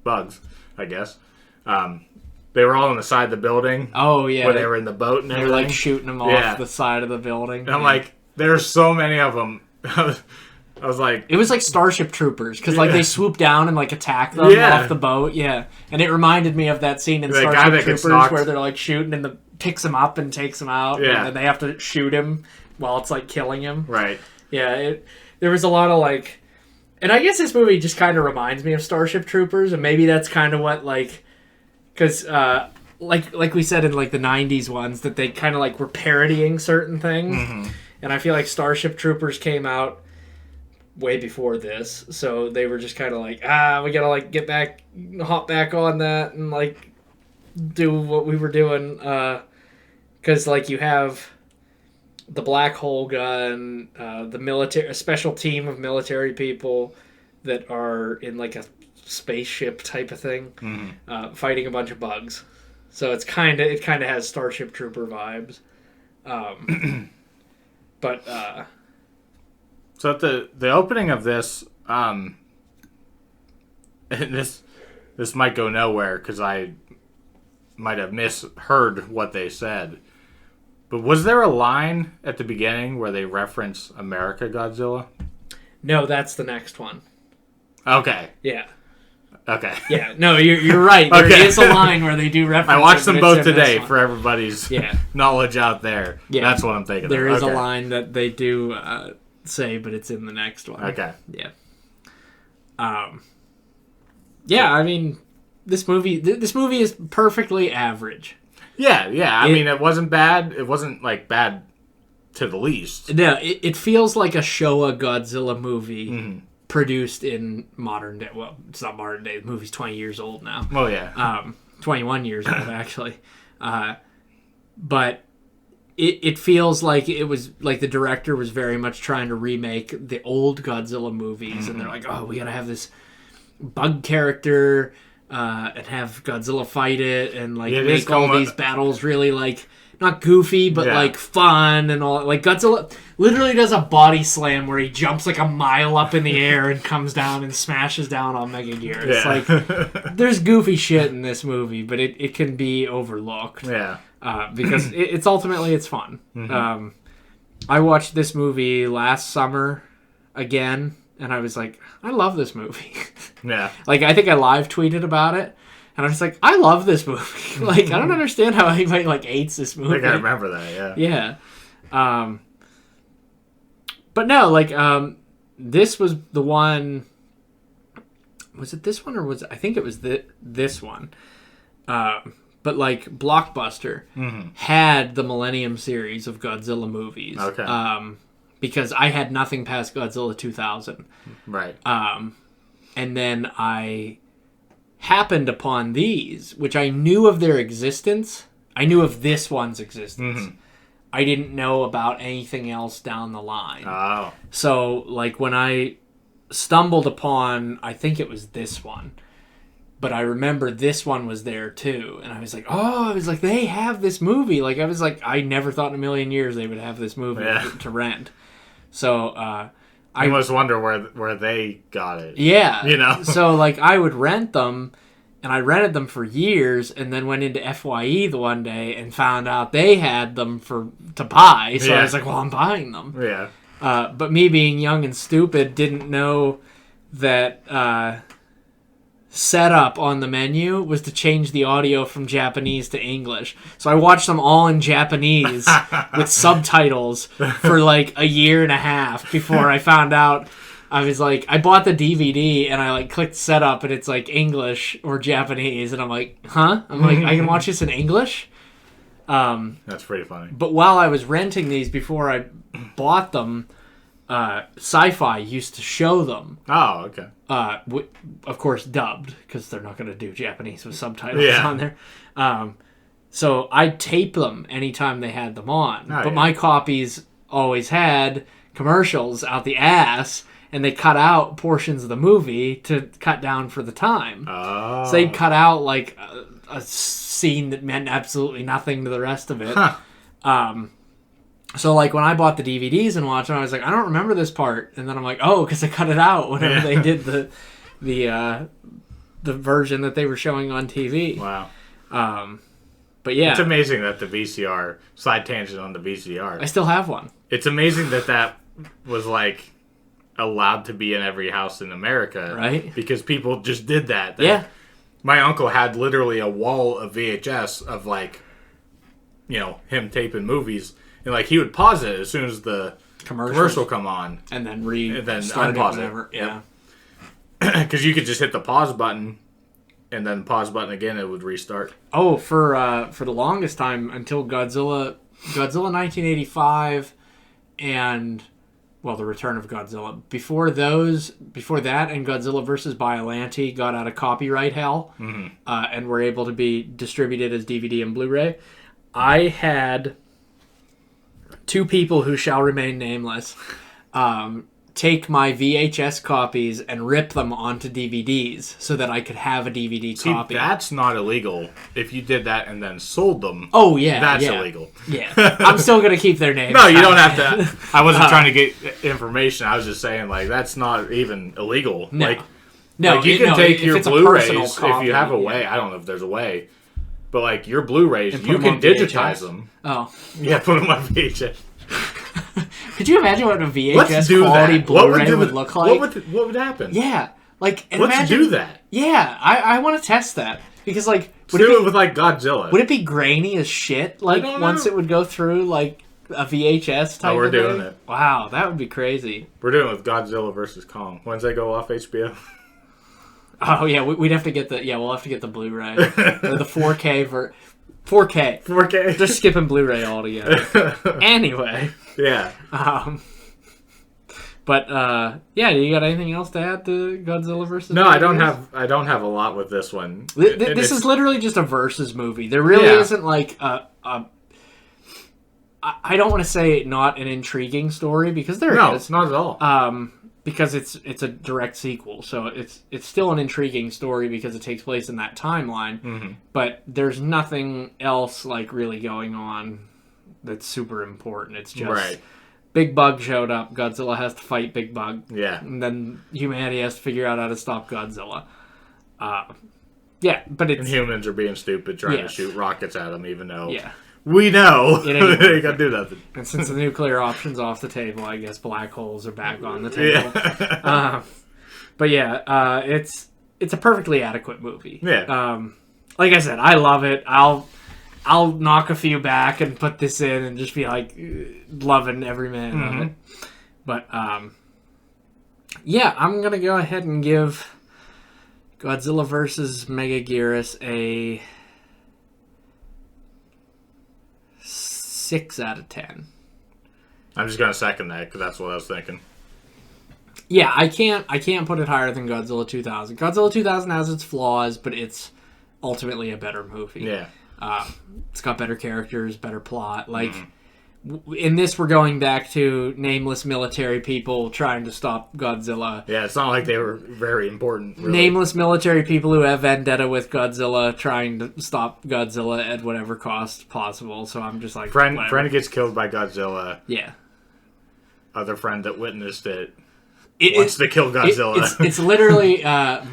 bugs, I guess, they were all on the side of the building. Oh yeah. When they were in the boat and They were everything. like shooting them off Yeah. the side of the building. And I'm like, there's so many of them. I was like, It was like Starship Troopers, because like Yeah. they swoop down and like attack them Yeah. off the boat. Yeah, and it reminded me of that scene in The guy Starship that gets Troopers knocked- where they're like shooting and picks him up and takes him out. Yeah. And then they have to shoot him while it's like killing him. right. Yeah, there was a lot of like, and I guess this movie just kind of reminds me of Starship Troopers, and maybe that's kind of what like, because like we said in like the '90s ones that they kind of like were parodying certain things, and I feel like Starship Troopers came out way before this, so they were just kind of like, we gotta like get back, hop back on that, and like do what we were doing, because like you have the black hole gun, the military, a special team of military people that are in like a spaceship type of thing, fighting a bunch of bugs. So it kind of has Starship Trooper vibes, but So at the opening of this, this might go nowhere because I might have misheard what they said. But was there a line at the beginning where they reference America Godzilla? no, that's the next one. Okay. Yeah. Okay. Yeah, no, you're right. There Okay. is a line where they do reference. I watched it, them but both it's in this today one. for everybody's knowledge out there. Yeah. That's what I'm thinking There of. is Okay. a line that they do say, but it's in the next one. Okay. Yeah. Yeah, I mean, this movie is perfectly average. Yeah, yeah. I mean, it wasn't bad. It wasn't, like, bad to the least. No, it feels like a Showa Godzilla movie produced in modern day. Well, it's not modern day. The movie's 20 years old now. Oh, yeah. 21 years old, actually. But it feels like it was like the director was very much trying to remake the old Godzilla movies, and they're like, oh, we gotta have this bug not goofy, but like fun and all. Like Godzilla literally does a body slam where he jumps like a mile up in the air and comes down and smashes down on Megaguirus. Like there's goofy shit in this movie, but it can be overlooked. Yeah. Because it's ultimately it's fun. Mm-hmm. I watched this movie last summer again, and I was like, I love this movie. Yeah. Like I think I live tweeted about it. And I was like, I love this movie. Like, I don't understand how anybody, like, hates this movie. I think I remember that, yeah. Yeah. But no, like, this was the one... Was it this one, or was it... I think it was this one. But, like, Blockbuster had the Millennium series of Godzilla movies. Okay. Because I had nothing past Godzilla 2000. Right. And then I... happened upon these, which I knew of their existence. I knew of this one's existence. Mm-hmm. I didn't know about anything else down the line. Oh. So, like, when I stumbled upon, I think it was this one, but I remember this one was there too. And I was like, they have this movie. Like, I was like, I never thought in a million years they would have this movie to rent. So, I must wonder where they got it. Yeah. You know? So, like, I would rent them, and I rented them for years, and then went into FYE the one day and found out they had them to buy. So I was like, well, I'm buying them. Yeah. But me being young and stupid didn't know that setup on the menu was to change the audio from Japanese to English. So I watched them all in Japanese with subtitles for like a year and a half before I found out. I was like, I bought the DVD and I like clicked setup and it's like English or Japanese, and I'm like, huh? I'm like, I can watch this in English? That's pretty funny. But while I was renting these before I bought them, Sci-Fi used to show them. Oh, okay. Of course, dubbed, because they're not going to do Japanese with subtitles on there. So I'd tape them anytime they had them on. But my copies always had commercials out the ass, and they cut out portions of the movie to cut down for the time. Oh. So they'd cut out like a scene that meant absolutely nothing to the rest of it. Huh. So, like, when I bought the DVDs and watched them, I was like, I don't remember this part. And then I'm like, oh, because they cut it out whenever they did the version that they were showing on TV. Wow. But, yeah. It's amazing that the VCR, side tangent on the VCR. I still have one. It's amazing that was, like, allowed to be in every house in America. Right. Because people just did that. Yeah. My uncle had literally a wall of VHS of, like, you know, him taping movies. And, like, he would pause it as soon as the commercial come on. And then unpause it. Yeah. Because you could just hit the pause button, and then pause button again, it would restart. Oh, for the longest time, until Godzilla 1985 and, well, the Return of Godzilla. Before that and Godzilla vs. Biollante got out of copyright hell, and were able to be distributed as DVD and Blu-ray, I had... two people who shall remain nameless take my VHS copies and rip them onto DVDs so that I could have a DVD copy. That's not illegal. If you did that and then sold them, that's illegal. Yeah. I'm still going to keep their names. No, you don't have to. I wasn't trying to get information. I was just saying, like, that's not even illegal. No. Like you can take your Blu-rays if you have a way. I don't know if there's a way. But, like, your Blu-rays, you can digitize them. Oh. Yeah, put them on VHS. Could you imagine what a VHS quality Blu-ray would look like? What would happen? Yeah. Like, let's do that. Yeah, I want to test that. Because, like... Would do it with, like, Godzilla. Would it be grainy as shit? Like, once it would go through, like, a VHS type we're doing it. Wow, that would be crazy. We're doing it with Godzilla vs. Kong. When's they go off HBO? Oh, yeah, we'd have to get we'll have to get the Blu-ray. Or the 4K 4K. 4K? Just skipping Blu-ray altogether. Anyway. Yeah. But, yeah, do you got anything else to add to Godzilla vs. No, I don't have a lot with this one. This is literally just a versus movie. There really isn't, like, I don't want to say not an intriguing story, because there is. No, not at all. because it's a direct sequel, so it's still an intriguing story because it takes place in that timeline. But there's nothing else like really going on that's super important. It's just Big Bug showed up. Godzilla has to fight Big Bug. Yeah, and then humanity has to figure out how to stop Godzilla. Yeah, but it's... And humans are being stupid trying to shoot rockets at them, even though we know they ain't gonna do nothing. And since the nuclear option's off the table, I guess black holes are back on the table. But yeah, it's a perfectly adequate movie. Yeah. Like I said, I love it. I'll knock a few back and put this in and just be like loving every minute of it. But yeah, I'm gonna go ahead and give Godzilla vs. Megaguirus a 6 out of 10. I'm just gonna second that because that's what I was thinking. Yeah, I can't put it higher than Godzilla 2000. Godzilla 2000 has its flaws, but it's ultimately a better movie. Yeah, it's got better characters, better plot. Like in this, we're going back to nameless military people trying to stop Godzilla. Yeah, it's not like they were very important. Really. Nameless military people who have vendetta with Godzilla trying to stop Godzilla at whatever cost possible. So I'm just like... Friend gets killed by Godzilla. Yeah. Other friend that witnessed it wants to kill Godzilla. It's literally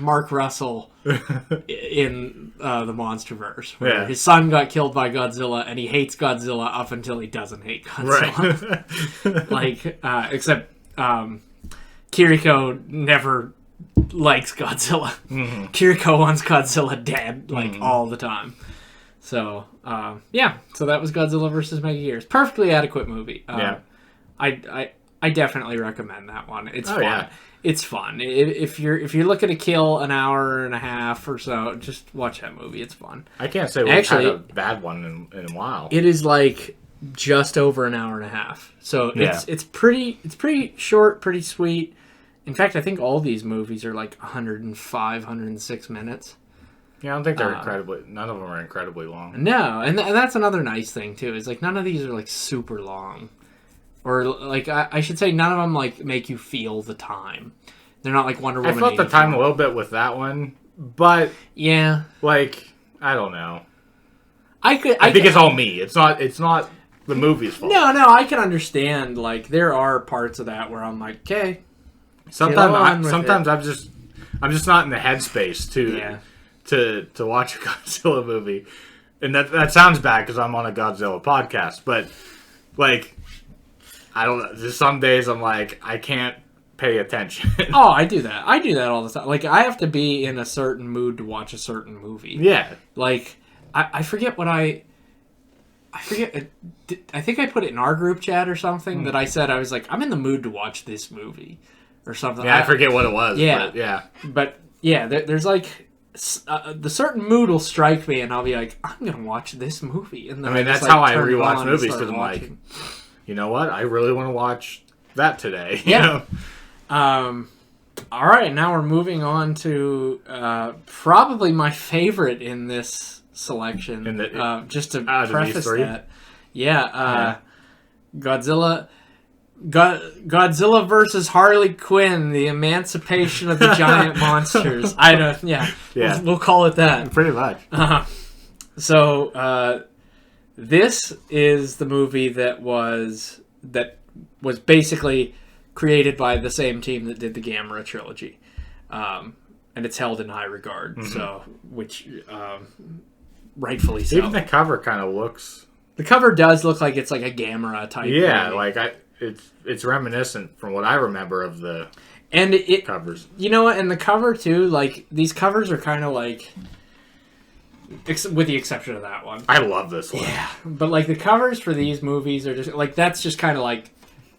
Mark Russell in the Monsterverse, where his son got killed by Godzilla, and he hates Godzilla up until he doesn't hate Godzilla. Right. Except Kiriko never likes Godzilla. Kiriko wants Godzilla dead, all the time. So, yeah. So that was Godzilla vs. Megaguirus. Perfectly adequate movie. I definitely recommend that one. It's fun. Yeah. It's fun. If you're looking to kill an hour and a half or so, just watch that movie. It's fun. I can't say we've had a bad one in a while. It is like just over an hour and a half. So it's pretty short, pretty sweet. In fact, I think all these movies are like 105, 106 minutes. Yeah, I don't think they're none of them are incredibly long. No, and that's another nice thing too. Is like none of these are like super long. Or, like, I should say none of them, like, make you feel the time. They're not like Wonder Woman. I felt the time a little bit with that one, but... Yeah. Like, I don't know. I think it's all me. It's not the movie's fault. No, I can understand. Like, there are parts of that where I'm like, okay. Sometimes I'm just not in the headspace to watch a Godzilla movie. And that sounds bad because I'm on a Godzilla podcast, but, like... I don't know. Just some days I'm like, I can't pay attention. Oh, I do that. I do that all the time. Like, I have to be in a certain mood to watch a certain movie. Yeah. Like, I forget what I think I put it in our group chat or something that I said I was like, I'm in the mood to watch this movie or something. Yeah, I forget what it was. Yeah. But there's like... the certain mood will strike me and I'll be like, I'm going to watch this movie. And then that's how I rewatch movies because I'm like... You know what? I really want to watch that today. Yeah. All right. Now we're moving on to probably my favorite in this selection. Just to preface that. Yeah. Godzilla versus Harley Quinn, the emancipation of the giant monsters. I don't. Yeah. We'll call it that. Pretty much. This is the movie that was basically created by the same team that did the Gamera trilogy, and it's held in high regard. So, which rightfully so. Even the cover kind of looks. The cover does look like it's like a Gamera type. Yeah, movie. like it's reminiscent from what I remember of the covers. You know what? And the cover too. Like these covers are kind of like. With the exception of that one. I love this one. Yeah. But, like, the covers for these movies are just, like, that's just kind of, like,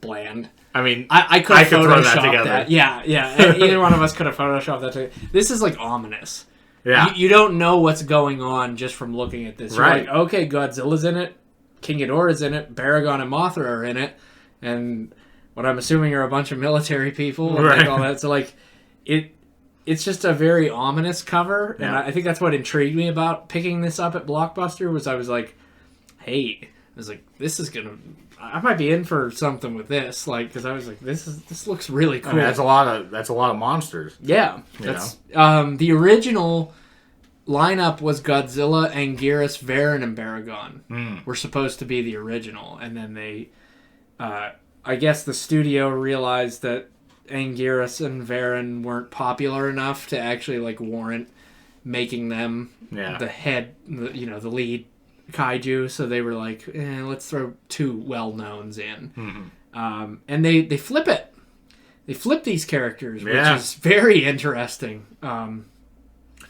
bland. I mean, I could have throw that together. That. Yeah. Either one of us could have photoshopped that together. This is, like, ominous. Yeah. You don't know what's going on just from looking at this. Right. You're like, okay, Godzilla's in it, King Ghidorah's in it, Baragon and Mothra are in it, and what I'm assuming are a bunch of military people and like all that. So, like, it's just a very ominous cover, and I think that's what intrigued me about picking this up at Blockbuster, was I was like, hey, was like, I might be in for something with this, like, because I was like, this looks really cool. I mean, that's a lot of monsters. Yeah, that's the original lineup was Godzilla, Anguirus, Varan, and Baragon were supposed to be the original, and then they, I guess the studio realized that Anguirus and Varan weren't popular enough to actually like warrant making them the lead kaiju, so they were like, let's throw two well-knowns in. And they flip it. They flip these characters, which is very interesting.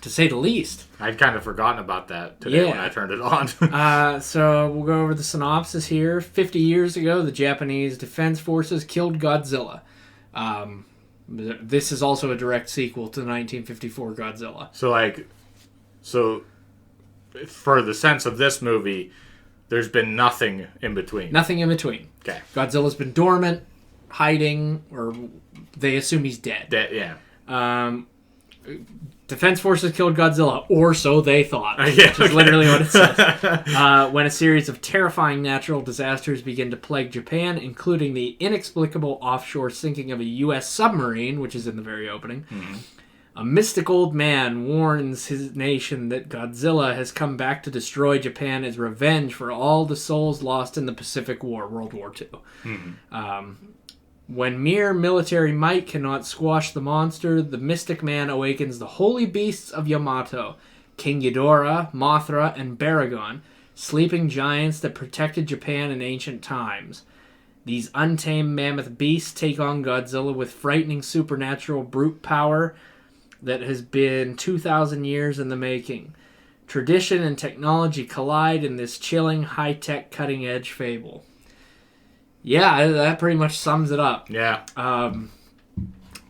To say the least. I'd kind of forgotten about that today when I turned it on. So we'll go over the synopsis here. 50 years ago, the Japanese Defense Forces killed Godzilla. This is also a direct sequel to the 1954 Godzilla. So for the sense of this movie, there's been nothing in between. Nothing in between. Okay. Godzilla's been dormant, hiding, or they assume he's dead. Defense Forces killed Godzilla, or so they thought. Which is literally what it says. When a series of terrifying natural disasters begin to plague Japan, including the inexplicable offshore sinking of a U.S. submarine, which is in the very opening, a mystic old man warns his nation that Godzilla has come back to destroy Japan as revenge for all the souls lost in the Pacific War, World War II. When mere military might cannot squash the monster, the mystic man awakens the holy beasts of Yamato, King Ghidorah, Mothra, and Baragon, sleeping giants that protected Japan in ancient times. These untamed mammoth beasts take on Godzilla with frightening supernatural brute power that has been 2,000 years in the making. Tradition and technology collide in this chilling, high-tech, cutting-edge fable. Yeah, that pretty much sums it up. Yeah.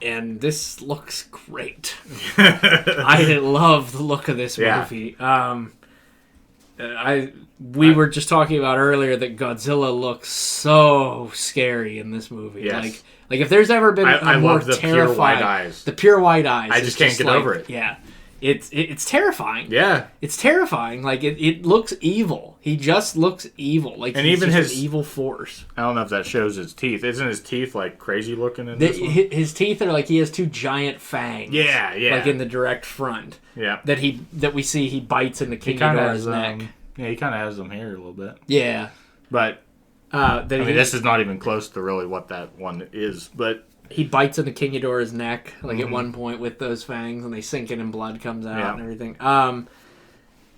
And this looks great. I love the look of this movie. We were just talking about earlier that Godzilla looks so scary in this movie. Yes. Like if there's ever been I more love the terrifying, pure white eyes. The pure white eyes. I just can't get over it. Yeah. It's terrifying. Yeah. It's terrifying. Like it looks evil. He just looks evil. Like and he's even just his an evil force. I don't know if that shows his teeth. Isn't his teeth like crazy looking in this one? His teeth are like he has two giant fangs. Yeah. Like in the direct front. Yeah. That we see he bites into King Ghidorah's neck. Yeah, he kind of has them here a little bit. Yeah. But this is not even close to really what that one is. But he bites into King Ghidorah's neck, like at one point with those fangs, and they sink in and blood comes out and everything.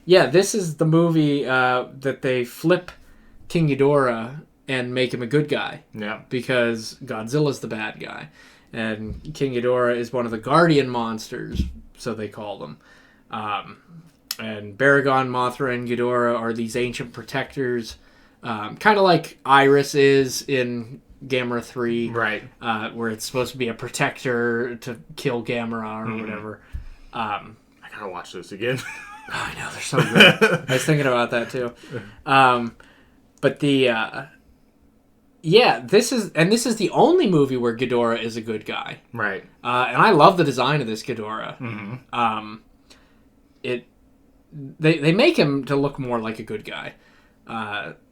This is the movie that they flip King Ghidorah and make him a good guy. Yeah. Because Godzilla's the bad guy. And King Ghidorah is one of the guardian monsters, so they call them. And Baragon, Mothra, and Ghidorah are these ancient protectors, kind of like Iris is in Gamera 3, right? Where it's supposed to be a protector to kill Gamera or whatever. I gotta watch this again. I know, they're so good. I was thinking about that too. But this is the only movie where Ghidorah is a good guy, right? And I love the design of this Ghidorah. They make him to look more like a good guy.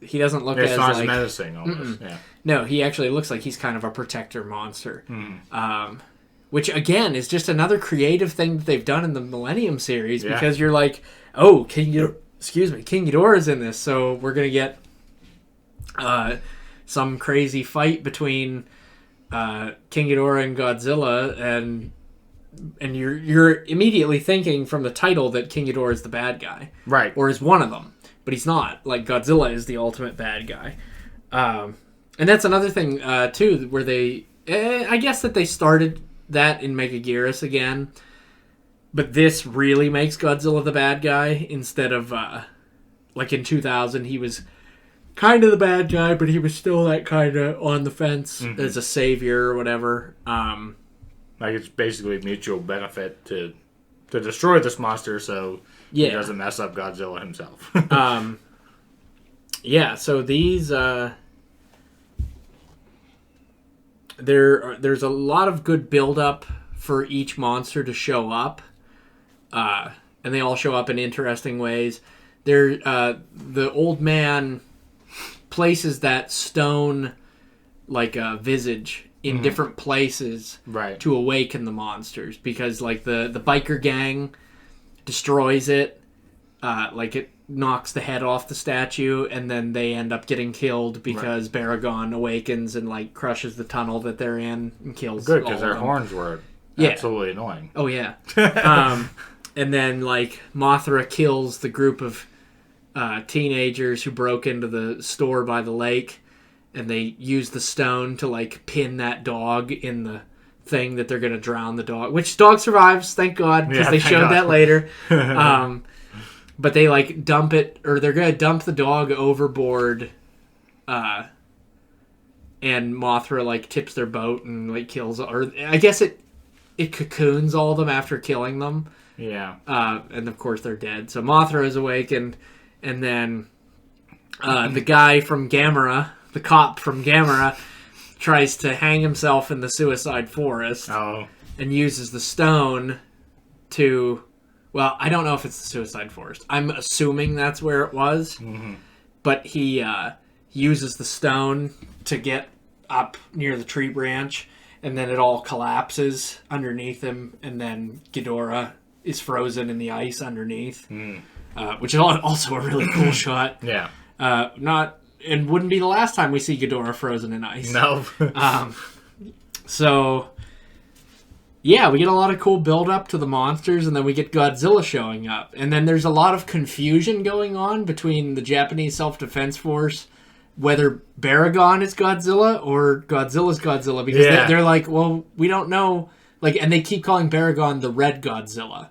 He doesn't look as not like as menacing almost. Yeah. No, he actually looks like he's kind of a protector monster. Which again is just another creative thing that they've done in the Millennium series because you're like, oh, King Ghidorah's in this, so we're gonna get some crazy fight between King Ghidorah and Godzilla, and you're immediately thinking from the title that King Ghidorah is the bad guy, right? Or is one of them. But he's not. Like, Godzilla is the ultimate bad guy. And that's another thing, too, where they... I guess that they started that in Megaguirus again. But this really makes Godzilla the bad guy instead of... like, in 2000, he was kind of the bad guy, but he was still that kind of on the fence as a savior or whatever. Like, it's basically mutual benefit to destroy this monster, so... He doesn't mess up Godzilla himself. So these... There's a lot of good build-up for each monster to show up. And they all show up in interesting ways. The old man places that stone like a visage in different places to awaken the monsters, because like the biker gang destroys it, like it knocks the head off the statue, and then they end up getting killed because Baragon awakens and like crushes the tunnel that they're in and kills Good, because their horns were absolutely annoying. Oh yeah. And then like Mothra kills the group of teenagers who broke into the store by the lake, and they use the stone to like pin that dog in the thing that they're going to drown the dog, which dog survives, thank God, because they showed that later. But they like dump it, or they're going to dump the dog overboard, and Mothra like tips their boat and like kills, or I guess it cocoons all of them after killing them. Yeah. And of course they're dead. So Mothra is awakened, and then the guy from Gamera, the cop from Gamera, tries to hang himself in the suicide forest. Oh. And uses the stone to... Well, I don't know if it's the suicide forest. I'm assuming that's where it was. Mm-hmm. But he uses the stone to get up near the tree branch, and then it all collapses underneath him, and then Ghidorah is frozen in the ice underneath, which is also a really cool shot. Yeah. And wouldn't be the last time we see Ghidorah frozen in ice. No. So, yeah, we get a lot of cool build-up to the monsters, and then we get Godzilla showing up. And then there's a lot of confusion going on between the Japanese Self-Defense Force, whether Baragon is Godzilla or Godzilla's Godzilla, because they're like, well, we don't know. Like, and they keep calling Baragon the Red Godzilla.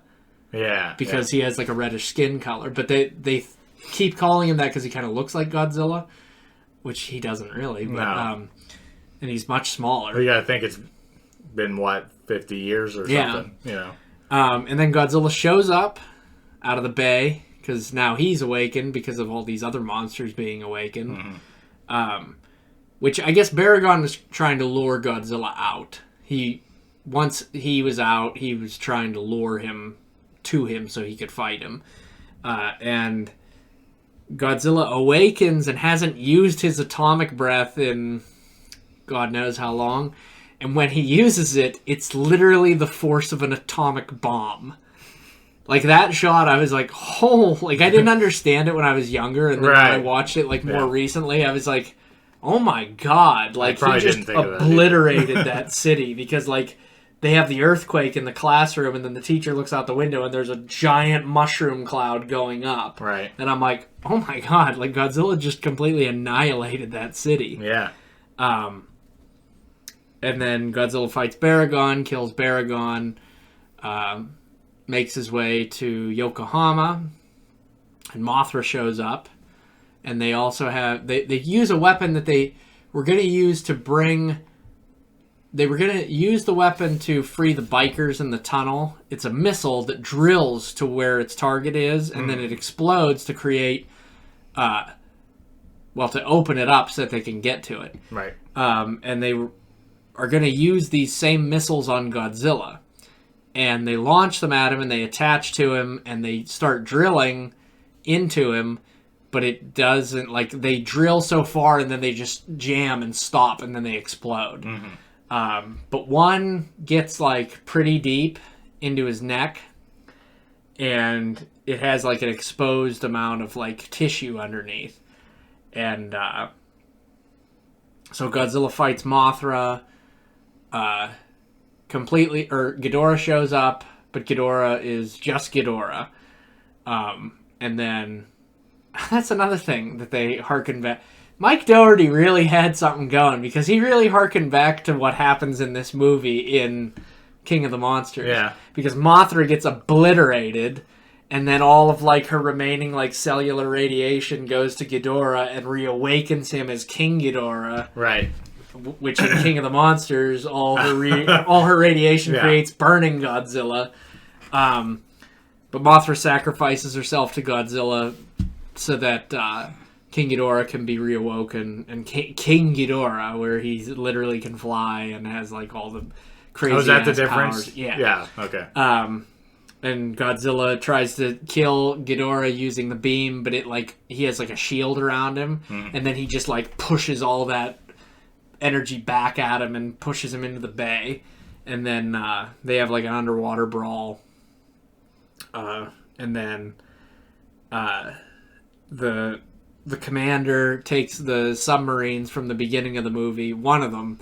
Yeah. Because he has like a reddish skin color. But they keep calling him that because he kind of looks like Godzilla, which he doesn't really. But, no. And he's much smaller. You gotta think it's been, 50 years or something, you know. And then Godzilla shows up out of the bay, because now he's awakened because of all these other monsters being awakened. Mm-hmm. Which I guess Baragon was trying to lure Godzilla out. Once he was out, he was trying to lure him to him so he could fight him. And Godzilla awakens and hasn't used his atomic breath in God knows how long. And when he uses it, it's literally the force of an atomic bomb. Like, that shot, I was like, oh, like, I didn't understand it when I was younger, and then when I watched it, like, more recently, I was like, oh my God, like, he just obliterated that city, because, like, they have the earthquake in the classroom, and then the teacher looks out the window, and there's a giant mushroom cloud going up. Right. And I'm like, oh my God, like, Godzilla just completely annihilated that city. Yeah. And then Godzilla fights Baragon, kills Baragon, makes his way to Yokohama, and Mothra shows up. And they also have... They use a weapon that they were going to use to bring... They were going to use the weapon to free the bikers in the tunnel. It's a missile that drills to where its target is, and then it explodes to create... to open it up so that they can get to it. Right. And they are going to use these same missiles on Godzilla. And they launch them at him, and they attach to him, and they start drilling into him, but it doesn't, like, they drill so far, and then they just jam and stop, and then they explode. Mm-hmm. But one gets, like, pretty deep into his neck, and it has, like, an exposed amount of, like, tissue underneath. And, so Godzilla fights Mothra, completely, or Ghidorah shows up, but Ghidorah is just Ghidorah. And then, that's another thing that they harken back. Mike Dougherty really had something going, because he really harkened back to what happens in this movie in King of the Monsters. Yeah. Because Mothra gets obliterated, and then all of, like, her remaining, like, cellular radiation goes to Ghidorah and reawakens him as King Ghidorah. Right. Which in King of the Monsters, all her radiation creates burning Godzilla. But Mothra sacrifices herself to Godzilla so that King Ghidorah can be reawoken. And King Ghidorah, where he literally can fly and has, like, all the crazy is that the ass difference? Powers. Yeah. Yeah, okay. and Godzilla tries to kill Ghidorah using the beam, but he has like a shield around him, and then he just like pushes all that energy back at him and pushes him into the bay, and then they have like an underwater brawl, and then the commander takes the submarines from the beginning of the movie, one of them,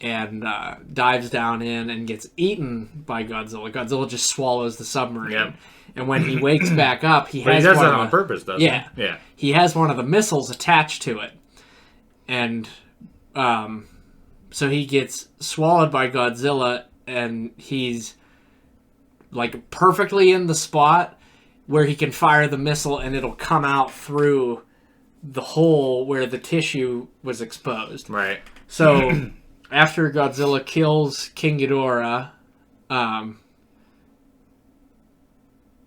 and dives down in and gets eaten by Godzilla. Godzilla just swallows the submarine. Yep. And when he wakes back up, he does that on purpose, doesn't he? Yeah. He has one of the missiles attached to it. And so he gets swallowed by Godzilla, and he's like perfectly in the spot where he can fire the missile and it'll come out through the hole where the tissue was exposed. Right. So after Godzilla kills King Ghidorah,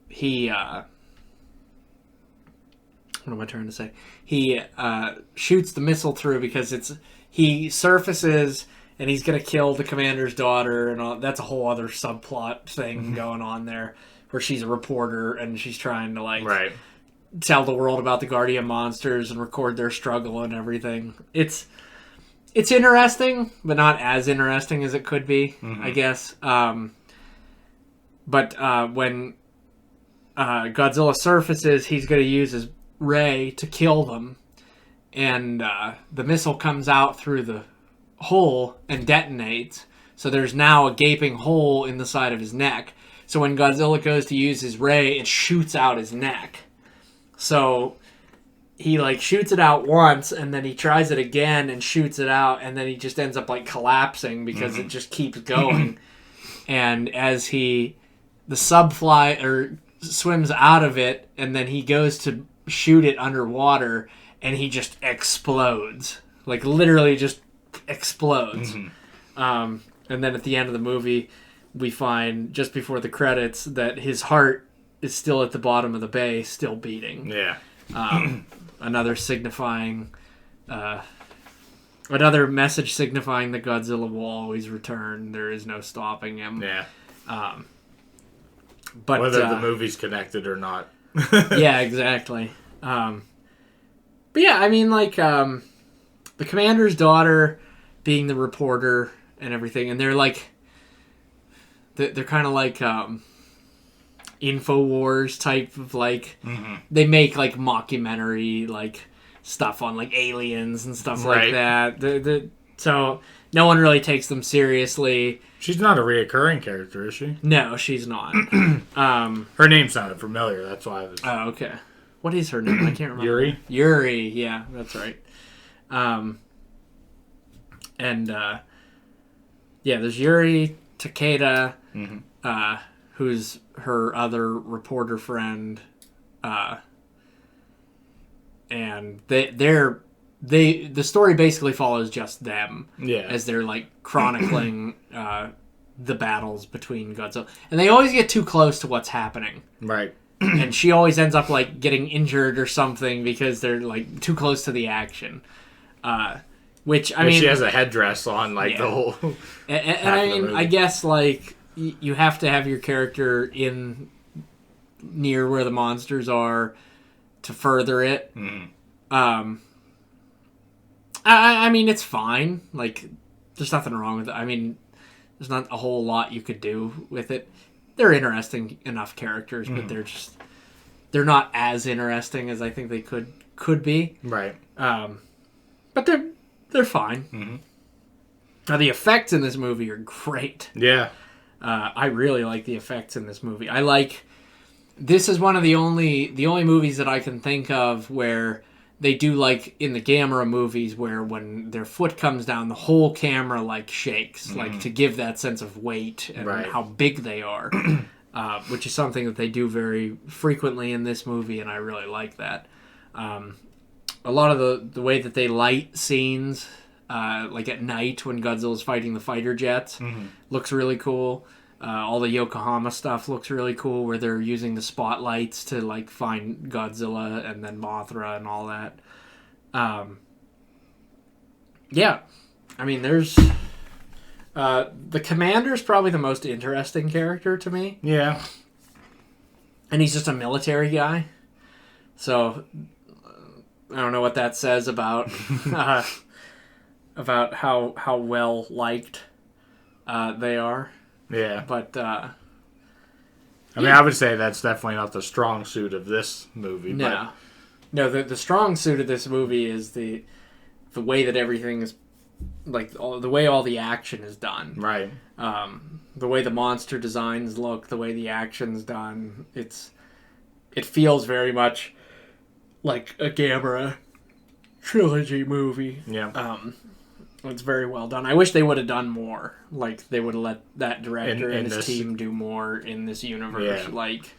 he what am I trying to say? He shoots the missile through because he surfaces and he's gonna kill the commander's daughter, and all. That's a whole other subplot thing going on there, where she's a reporter and she's trying to right. tell the world about the guardian monsters and record their struggle and everything. It's interesting, but not as interesting as it could be, I guess. But when Godzilla surfaces, he's going to use his ray to kill them, and the missile comes out through the hole and detonates. So there's now a gaping hole in the side of his neck. So when Godzilla goes to use his ray, it shoots out his neck. So he shoots it out once, and then he tries it again and shoots it out, and then he just ends up collapsing because it just keeps going. And as the subfly swims out of it, and then he goes to shoot it underwater, and he just explodes, literally just explodes. And then at the end of the movie, we find just before the credits that his heart is still at the bottom of the bay, still beating. Yeah. Another message signifying that Godzilla will always return. There is no stopping him. Yeah. But whether the movie's connected or not. Yeah, exactly. But yeah, I mean, the commander's daughter being the reporter and everything, and they're kind of InfoWars type of they make mockumentary stuff on aliens and stuff like that. So no one really takes them seriously. She's not a reoccurring character, is she? No, she's not. Her name sounded familiar. That's why I was. Oh, okay. What is her name? I can't remember. Yuri. Yuri. Yeah, that's right. There's Yuri, Takeda, who's her other reporter friend, and the story basically follows just them, as they're chronicling the battles between Godzilla, and they always get too close to what's happening, right? And she always ends up getting injured or something because they're too close to the action. Which I mean, she has a headdress on the whole. And I mean, I guess you have to have your character in near where the monsters are to further it. I mean, it's fine. There's nothing wrong with it. I mean, there's not a whole lot you could do with it. They're interesting enough characters, but they're not as interesting as I think they could be. Right. But they're fine. Now, the effects in this movie are great. Yeah. I really like the effects in this movie. This is one of the only movies that I can think of where they do in the Gamera movies, where when their foot comes down, the whole camera shakes, to give that sense of weight and how big they are, which is something that they do very frequently in this movie, and I really like that. A lot of the way that they light scenes, at night when Godzilla's fighting the fighter jets, looks really cool. All the Yokohama stuff looks really cool, where they're using the spotlights to find Godzilla and then Mothra and all that. Yeah, I mean, there's the commander's probably the most interesting character to me. Yeah. And he's just a military guy. So I don't know what that says about about how well liked they are. Yeah. But I mean, I would say that's definitely not the strong suit of this movie. no. No, the strong suit of this movie is the way that everything is, like, the way all the action is done. Right. The way the monster designs look, the way the action's done, it feels very much like a Gamera trilogy movie. Yeah. It's very well done. I wish they would have done more. Like, they would have let that director In and his this, team do more in this universe. Yeah. Like,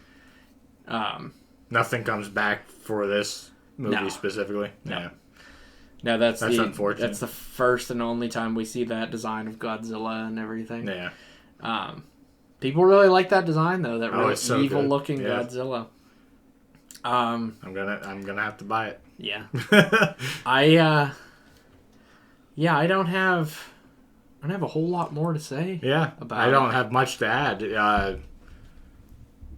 nothing comes back for this movie specifically. No. Yeah. No, that's unfortunate. That's the first and only time we see that design of Godzilla and everything. Yeah. People really like that design though. That really so evil looking yeah. Godzilla. I'm gonna have to buy it. Yeah. I don't have a whole lot more to say. Yeah. About I don't have much to add.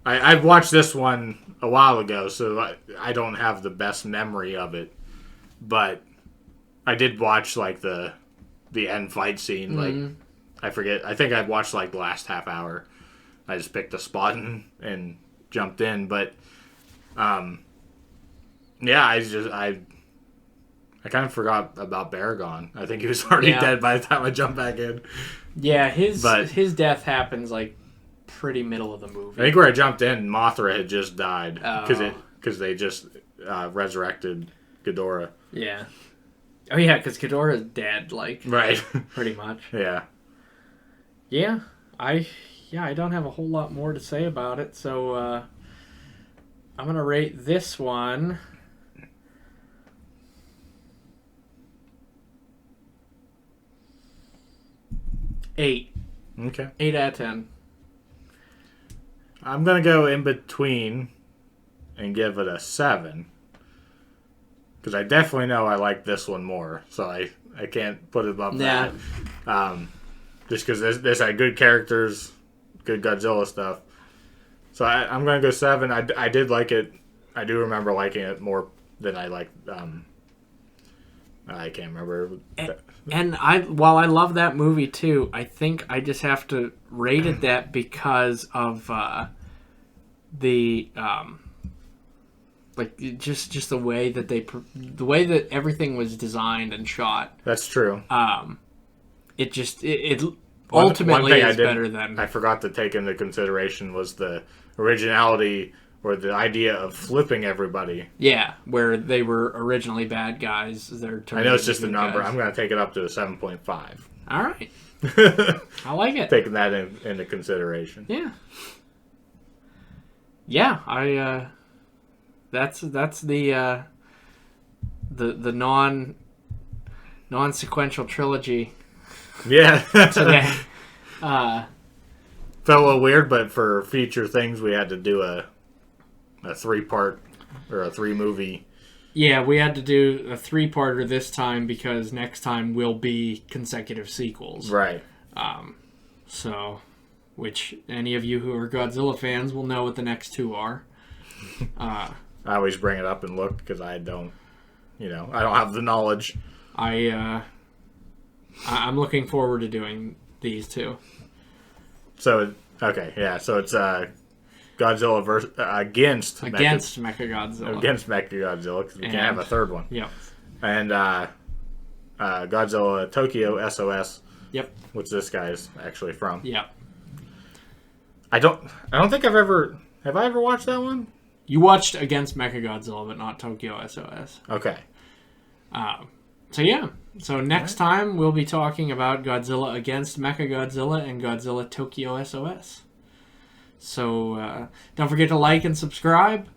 I watched this one a while ago, so I don't have the best memory of it, but I did watch like the end fight scene. Mm-hmm. Like, I forget. I think I watched like the last half hour. I just picked a spot and jumped in, but yeah, I kind of forgot about Baragon. I think he was already dead by the time I jumped back in. Yeah, his death happens like pretty middle of the movie. I think where I jumped in, Mothra had just died because they just resurrected Ghidorah. Yeah. Oh yeah, because Ghidorah is dead, like Right. pretty much. Yeah. Yeah, I don't have a whole lot more to say about it, so I'm gonna rate this one. Eight. Okay. 8 out of 10. I'm gonna go in between and give it a 7. Because I definitely know I like this one more, so I can't put it above that. Just because this had good characters, good Godzilla stuff. So I'm going to go 7. I did like it. I do remember liking it more than I liked. I can't remember. And while I love that movie too, I think I just have to rate it that because of the like just the way that the way that everything was designed and shot. That's true. It ultimately is better than. I forgot to take into consideration was the originality or the idea of flipping everybody. Yeah, where they were originally bad guys. I know it's just a number. Guys. I'm going to take it up to a 7.5. All right. I like it. Taking that into consideration. Yeah. Yeah, that's the non-sequential trilogy. Yeah. Today. Felt a little weird, but for future things we had to do a 3-part or a 3-movie. Yeah, we had to do a 3-parter this time because next time will be consecutive sequels. Right. So, which any of you who are Godzilla fans will know what the next 2 are. I always bring it up and look because I don't have the knowledge. I'm looking forward to doing these 2. So, okay, yeah, so it's Godzilla against Mechagodzilla. Against Mechagodzilla, because we can't have a third one. Yep. And Godzilla Tokyo SOS. Yep. Which this guy is actually from. Yep. I don't think have I ever watched that one? You watched Against Mechagodzilla, but not Tokyo SOS. Okay. So next time we'll be talking about Godzilla Against Mechagodzilla and Godzilla Tokyo SOS. So don't forget to like and subscribe.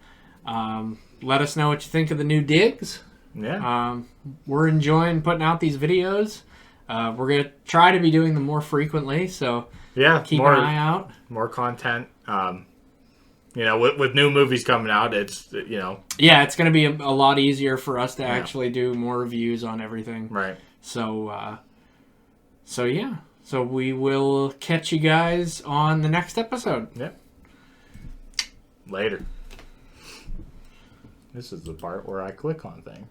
Let us know what you think of the new digs. Yeah. We're enjoying putting out these videos. We're going to try to be doing them more frequently, so keep an eye out. More content. With new movies coming out, it's, Yeah, it's going to be a lot easier for us to actually do more reviews on everything. Right. So we will catch you guys on the next episode. Yep. Later. This is the part where I click on things.